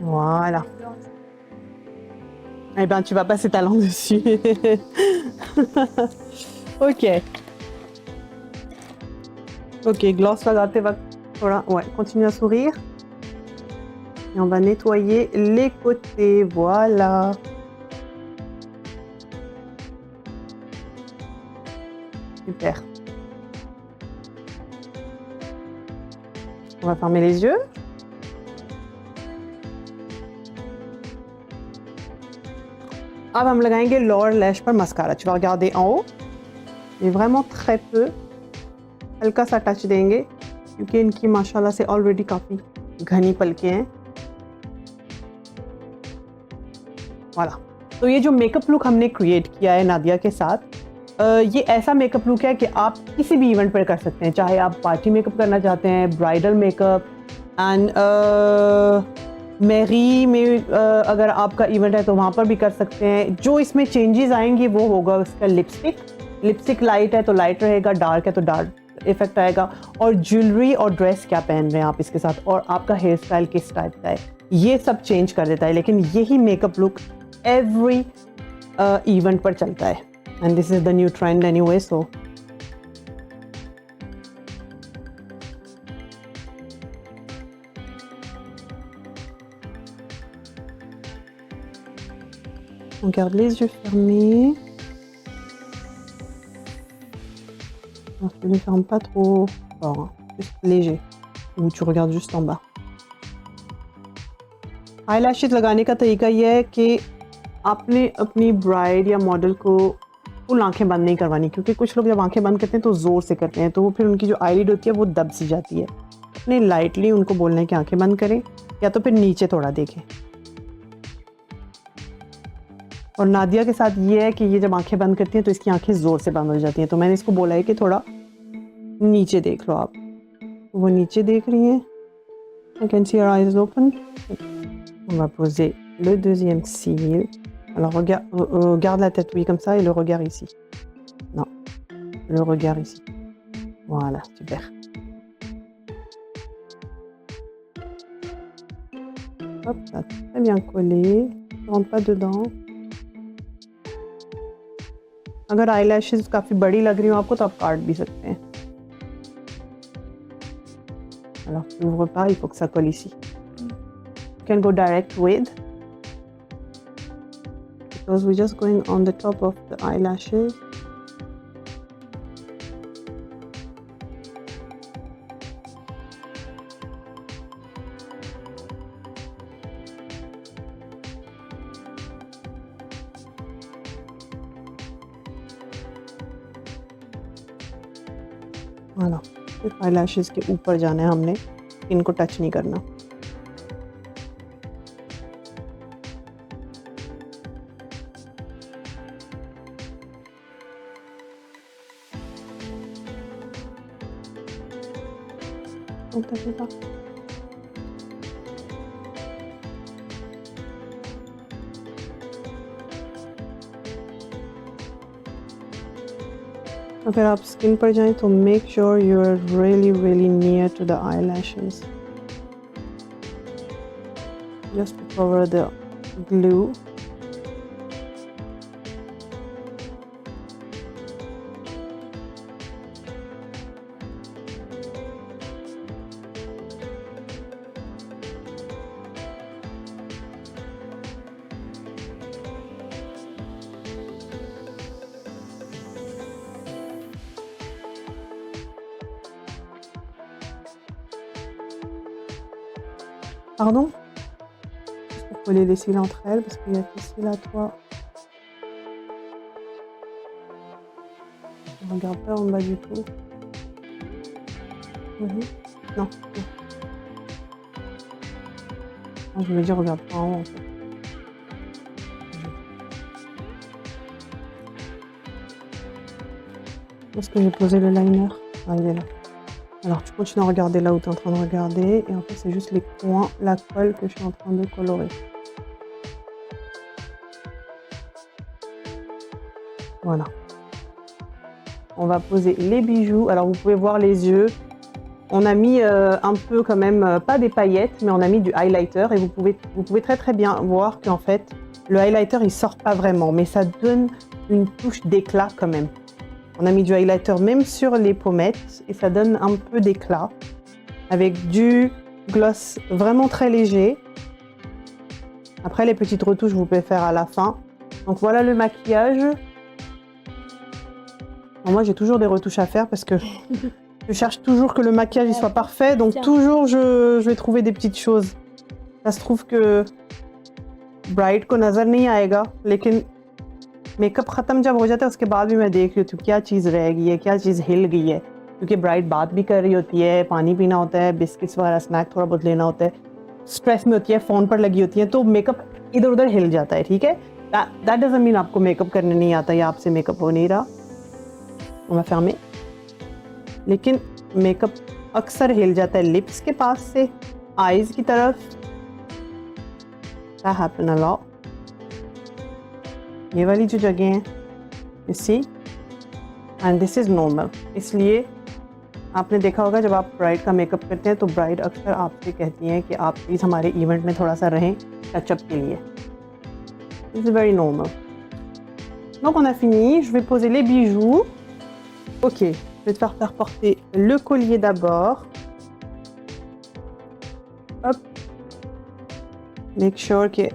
Voilà। Eh ben, tu vas passer ta langue dessus। ok। Ok, gloss लगाते वक्त थोड़ा, ouais, continue à sourire। Et on va nettoyer les côtés, voilà। Super। On va fermer les yeux। अब हम लगाएंगे lower lash पर mascara. Tu vas regarder en haut, mais vraiment très peu, हल्का सा touch देंगे क्योंकि इनकी माशाल्लाह से ऑलरेडी काफ़ी घनी पलकें हैं। वाला। तो ये जो मेकअप लुक हमने क्रिएट किया है नादिया के साथ, ये ऐसा मेकअप लुक है कि आप किसी भी इवेंट पर कर सकते हैं, चाहे आप पार्टी मेकअप करना चाहते हैं, ब्राइडल मेकअप, एंड मैरी में अगर आपका इवेंट है तो वहाँ पर भी कर सकते हैं। जो इसमें चेंजेस आएंगे वो होगा उसका लिपस्टिक लाइट है तो लाइट रहेगा, डार्क है तो डार्क इफेक्ट आएगा, और ज्वेलरी और ड्रेस क्या पहन रहे हैं आप इसके साथ, और आपका हेयर स्टाइल किस टाइप का है, ये सब चेंज कर देता है। लेकिन यही मेकअप लुक एवरी इवेंट पर चलता है, and this is the new trend anyway. So on garde les yeux fermés. Alors, tu ne les fermes pas trop fort, hein. Juste léger, ou tu regardes juste en bas. Eyelashes लगाने का तरीका यह है कि आपने अपनी bride या model को फुल आंखें बंद नहीं करवानी, क्योंकि कुछ लोग जब आंखें बंद करते हैं तो ज़ोर से करते हैं, तो वो फिर उनकी जो आईलिड होती है वो दब सी जाती है। अपने लाइटली उनको बोलना है कि आंखें बंद करें, या तो फिर नीचे थोड़ा देखें। और नादिया के साथ ये है कि ये जब आंखें बंद करती हैं तो इसकी आंखें ज़ोर से बंद हो जाती हैं, तो मैंने इसको बोला है कि थोड़ा नीचे देख लो आप। वो नीचे देख रही हैं, I can see her eyes open. On va poser le deuxième cil. Alors garde la tête, oui, comme ça, et le regard ici. Non, le regard ici. Voilà, super. Hop, ça très bien collé. Ne rentre pas dedans. अगर आई lashes काफ़ी बड़ी लग रही हो आपको तो आप काट भी सकते हैं। Alors, tu n'ouvres pas, il faut que ça colle ici. You can go direct with, because we're just going on the top of the eyelashes. voilà, सिर्फ eyelashes के ऊपर जाना है हमने, इनको टच नहीं करना। अगर आप स्किन पर जाएं तो make sure you are really near to the eyelashes, just to cover the glue. Pardon? Juste pour coller les cils entre elles, parce qu'il y a tes cils à toi. Ne regarde pas en bas du tout. Non, non. Non, je voulais dire regarde pas en haut en fait. Où est-ce que j'ai posé le liner? Ah, il est là. Alors tu continues à regarder là où tu es en train de regarder, et en fait c'est juste les coins, la colle que je suis en train de colorer. Voilà. On va poser les bijoux. Alors vous pouvez voir les yeux. On a mis un peu quand même, pas des paillettes, mais on a mis du highlighter, et vous pouvez très bien voir qu'en fait le highlighter il sort pas vraiment, mais ça donne une touche d'éclat quand même. On a mis du highlighter même sur les pommettes et ça donne un peu d'éclat avec du gloss vraiment très léger. Après les petites retouches vous pouvez faire à la fin. Donc voilà le maquillage. Alors moi j'ai toujours des retouches à faire parce que je cherche toujours que le maquillage il soit parfait, donc toujours je vais trouver des petites choses. Ça se trouve que bride को नज़र नहीं आएगा, लेकिन makeup ख़त्म जब हो जाता है उसके बाद भी मैं देख रही हूँ क्या चीज़ रह गई है, क्या चीज़ हिल गई है, क्योंकि ब्राइड बात भी कर रही होती है, पानी पीना होता है, बिस्किट्स वगैरह स्नैक थोड़ा बहुत लेना होता है। स्ट्रेस में होती है, फ़ोन पर लगी होती हैं, तो मेकअप इधर उधर हिल जाता है, ठीक है। दैट डजंट मीन आपको मेकअप करने नहीं आता या आपसे मेकअप हो नहीं रहा। on va fermer। लेकिन मेकअप अक्सर हिल जाता है लिप्स के पास से आईज की तरफ। That happen a lot। ये वाली जो जगह हैं, you see, and this is normal। इसलिए आपने देखा होगा जब आप ब्राइड का मेकअप करते हैं तो ब्राइड अक्सर आपसे कहती हैं कि आप प्लीज़ हमारे इवेंट में थोड़ा सा रहें टचअप के लिए। This is very normal। Donc on a fini, je vais poser les bijoux। Ok, je vais te faire porter le collier d'abord। Hop, make sure que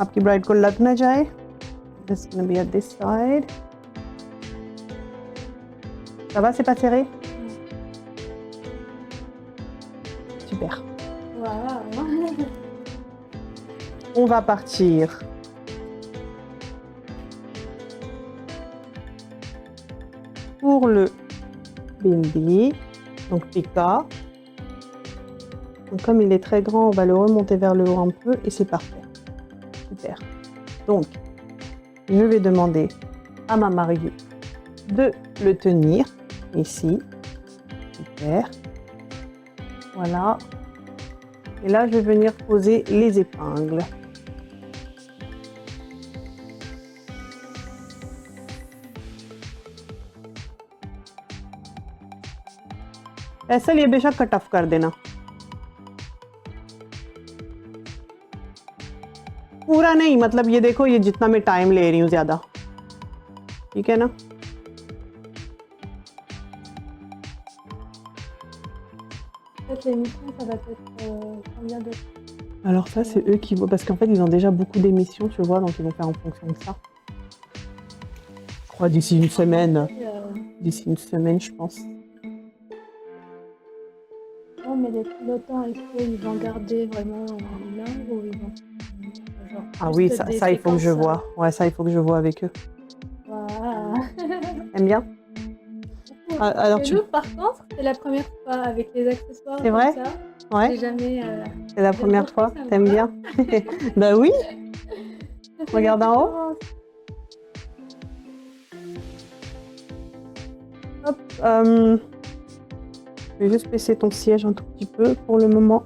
आपकी ब्राइड को लग ना जाए। This is gonna be at this side। Ça va, c'est pas serré? Super। Waouh. On va partir pour le bindi, donc pika. Donc comme il est très grand, on va le remonter vers le haut un peu et c'est parfait. Super. Donc, je vais demander à ma mariée de le tenir ici. Super. Voilà. Et là, je vais venir poser les épingles. ऐसा ये बेशक cut off कर देना, पूरा नहीं, मतलब ये देखो, ये जितना मैं टाइम ले रही हूँ ज्यादा, ठीक है ना। L'émission, ça va être combien de... Alors ça, c'est eux qui voient, parce qu'en fait, ils ont déjà beaucoup d'émissions, tu vois, donc ils vont faire en fonction de ça. Je crois d'ici une semaine, je pense. Non, mais les pilotants, est-ce qu'ils vont garder vraiment l'un ou ils vont... Genre, Ah oui, juste des ça, il faut que je séquences, vois. Ouais, ça, il faut que je vois avec eux. Waouh. T'aimes bien? Ah, alors Et tu... nous, par contre, c'est la première fois avec les accessoires C'est comme vrai? ça. Ouais, J'ai jamais... c'est la première j'ai fois. remarqué ça, T'aimes moi. bien? Bah oui. Ça fait Regarde la en haut. différence. Hop, je vais juste baisser ton siège un tout petit peu pour le moment.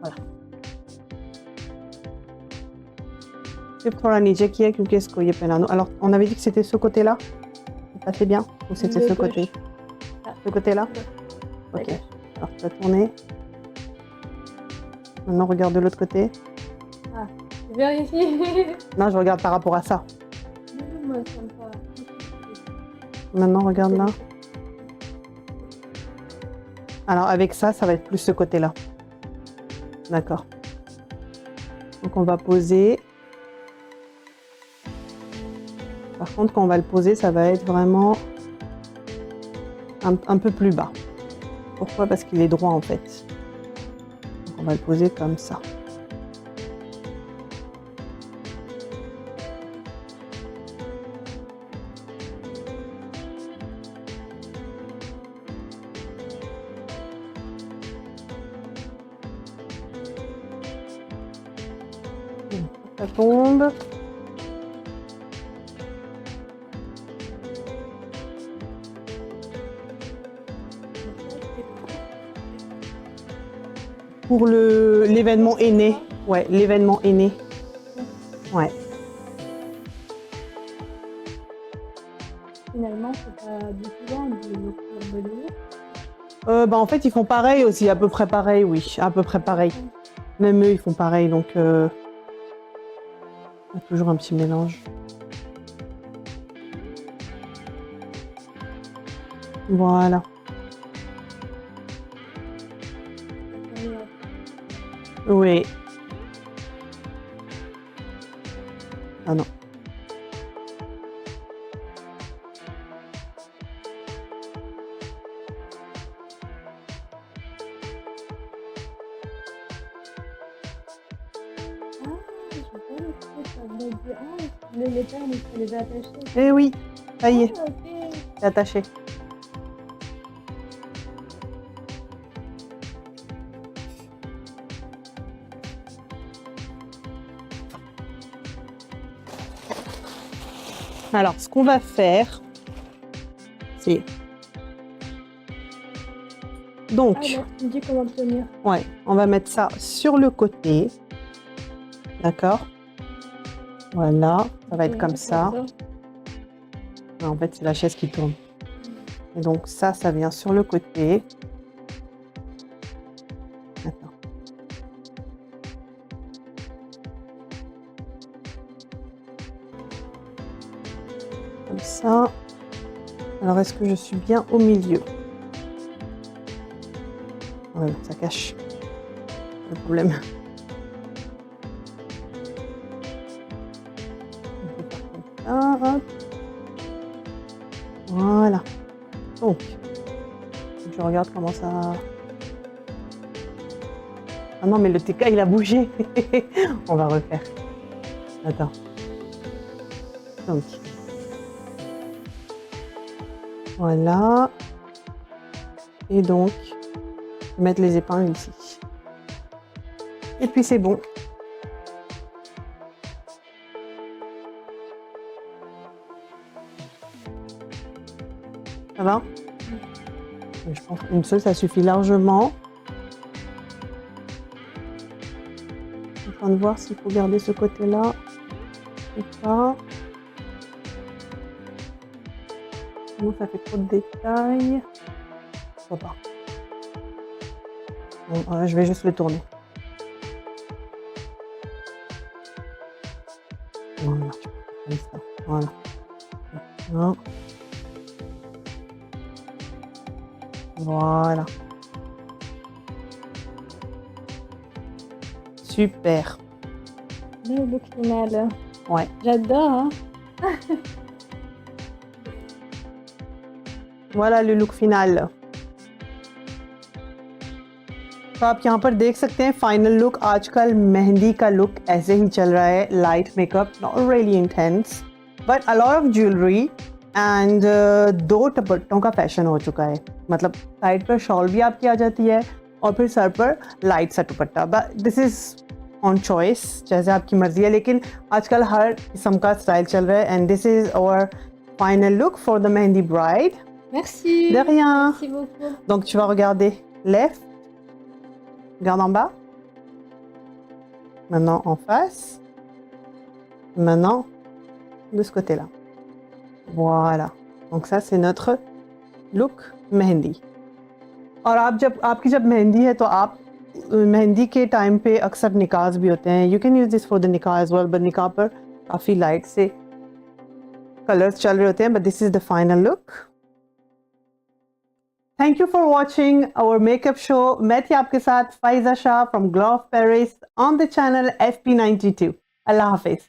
Voilà. Je vais prendre नीचे किया क्योंकि इसको ये पहना दो। Alors, on avait dit que c'était ce côté-là? Ça c'est bien? Ou c'était Le ce gauche. côté? Ah. Ce côté-là? La Ok. gauche. Alors, tu vas tourner. Maintenant, regarde de l'autre côté. Je vérifie. Non, je regarde par rapport à ça. Moi, ça me va. Maintenant, regarde là. Alors, avec ça, ça va être plus ce côté-là. D'accord. Donc, on va poser. Par contre, quand on va le poser, ça va être vraiment un peu plus bas. Pourquoi? Parce qu'il est droit, en fait. Donc, on va le poser comme ça. Ça tombe. Pour l'événement aîné. Ouais, l'événement aîné. Ouais. Finalement, c'est pas différent du club de l'eau. Bah, en fait, ils font pareil aussi, à peu près pareil, oui, à peu près pareil. Même eux, ils font pareil, donc il y a toujours un petit mélange. Voilà. Oui. Ah non. Les perles, il faut les attacher. Eh oui, ça y est, Ah, ok. c'est attaché. Alors, ce qu'on va faire, c'est... Donc, Alors, tu me dis comment le tenir. ouais, on va mettre ça sur le côté. D'accord? Voilà, ça va être comme ça. En fait, c'est la chaise qui tourne. Et donc, ça vient sur le côté. Attends. Comme ça. Alors, est-ce que je suis bien au milieu? Ouais, ça cache le problème. On peut faire comme ça, hop. Voilà. Donc, je regarde comment ça... Ah non, mais le TK, il a bougé. On va refaire. Attends. Donc. Voilà. Et donc, mettre les épingles ici. Et puis c'est bon. Ça va? Je pense qu'une seule, ça suffit largement. Je suis en train de voir s'il faut garder ce côté-là ou pas. Sinon, ça fait trop de détails. Je vois pas. Bon, je vais juste le tourner. Voilà, comme ça. Voilà. Non. Voilà. Super. Le look final. Ouais. J'adore, hein. voilà le look final. तो आप यहाँ पर देख सकते हैं final look. आजकल मेहंदी का look ऐसे ही चल रहा है, light makeup, not really intense but a lot of jewellery and 2 दुपट्टों का फैशन हो चुका है. मतलब साइड पर शॉल भी आपकी आ जाती है और फिर सर पर लाइट सा दुपट्टा. But this is on choice, जैसे आपकी मर्जी है, लेकिन आजकल हर किस्म का स्टाइल चल रहा है. And this is our final look for the mehndi bride. Merci. De rien. Merci beaucoup. Donc tu vas regarder left. Regarde en bas. Maintenant en face. Maintenant de ce côté-là. Voilà. Donc ça c'est notre look mehndi. और आपकी जब मेहंदी है तो आप मेहंदी के time पे अक्सर निकाज भी होते हैं. You can use this for the निकाह एज वेल, बट निकाह पर काफ़ी लाइट से कलर्स चल रहे होते हैं. But this is the final look. Thank you for watching our makeup show. मैं थी आपके साथ Pfizer Shah from Glow of Paris on the channel FP92. Allah Hafiz.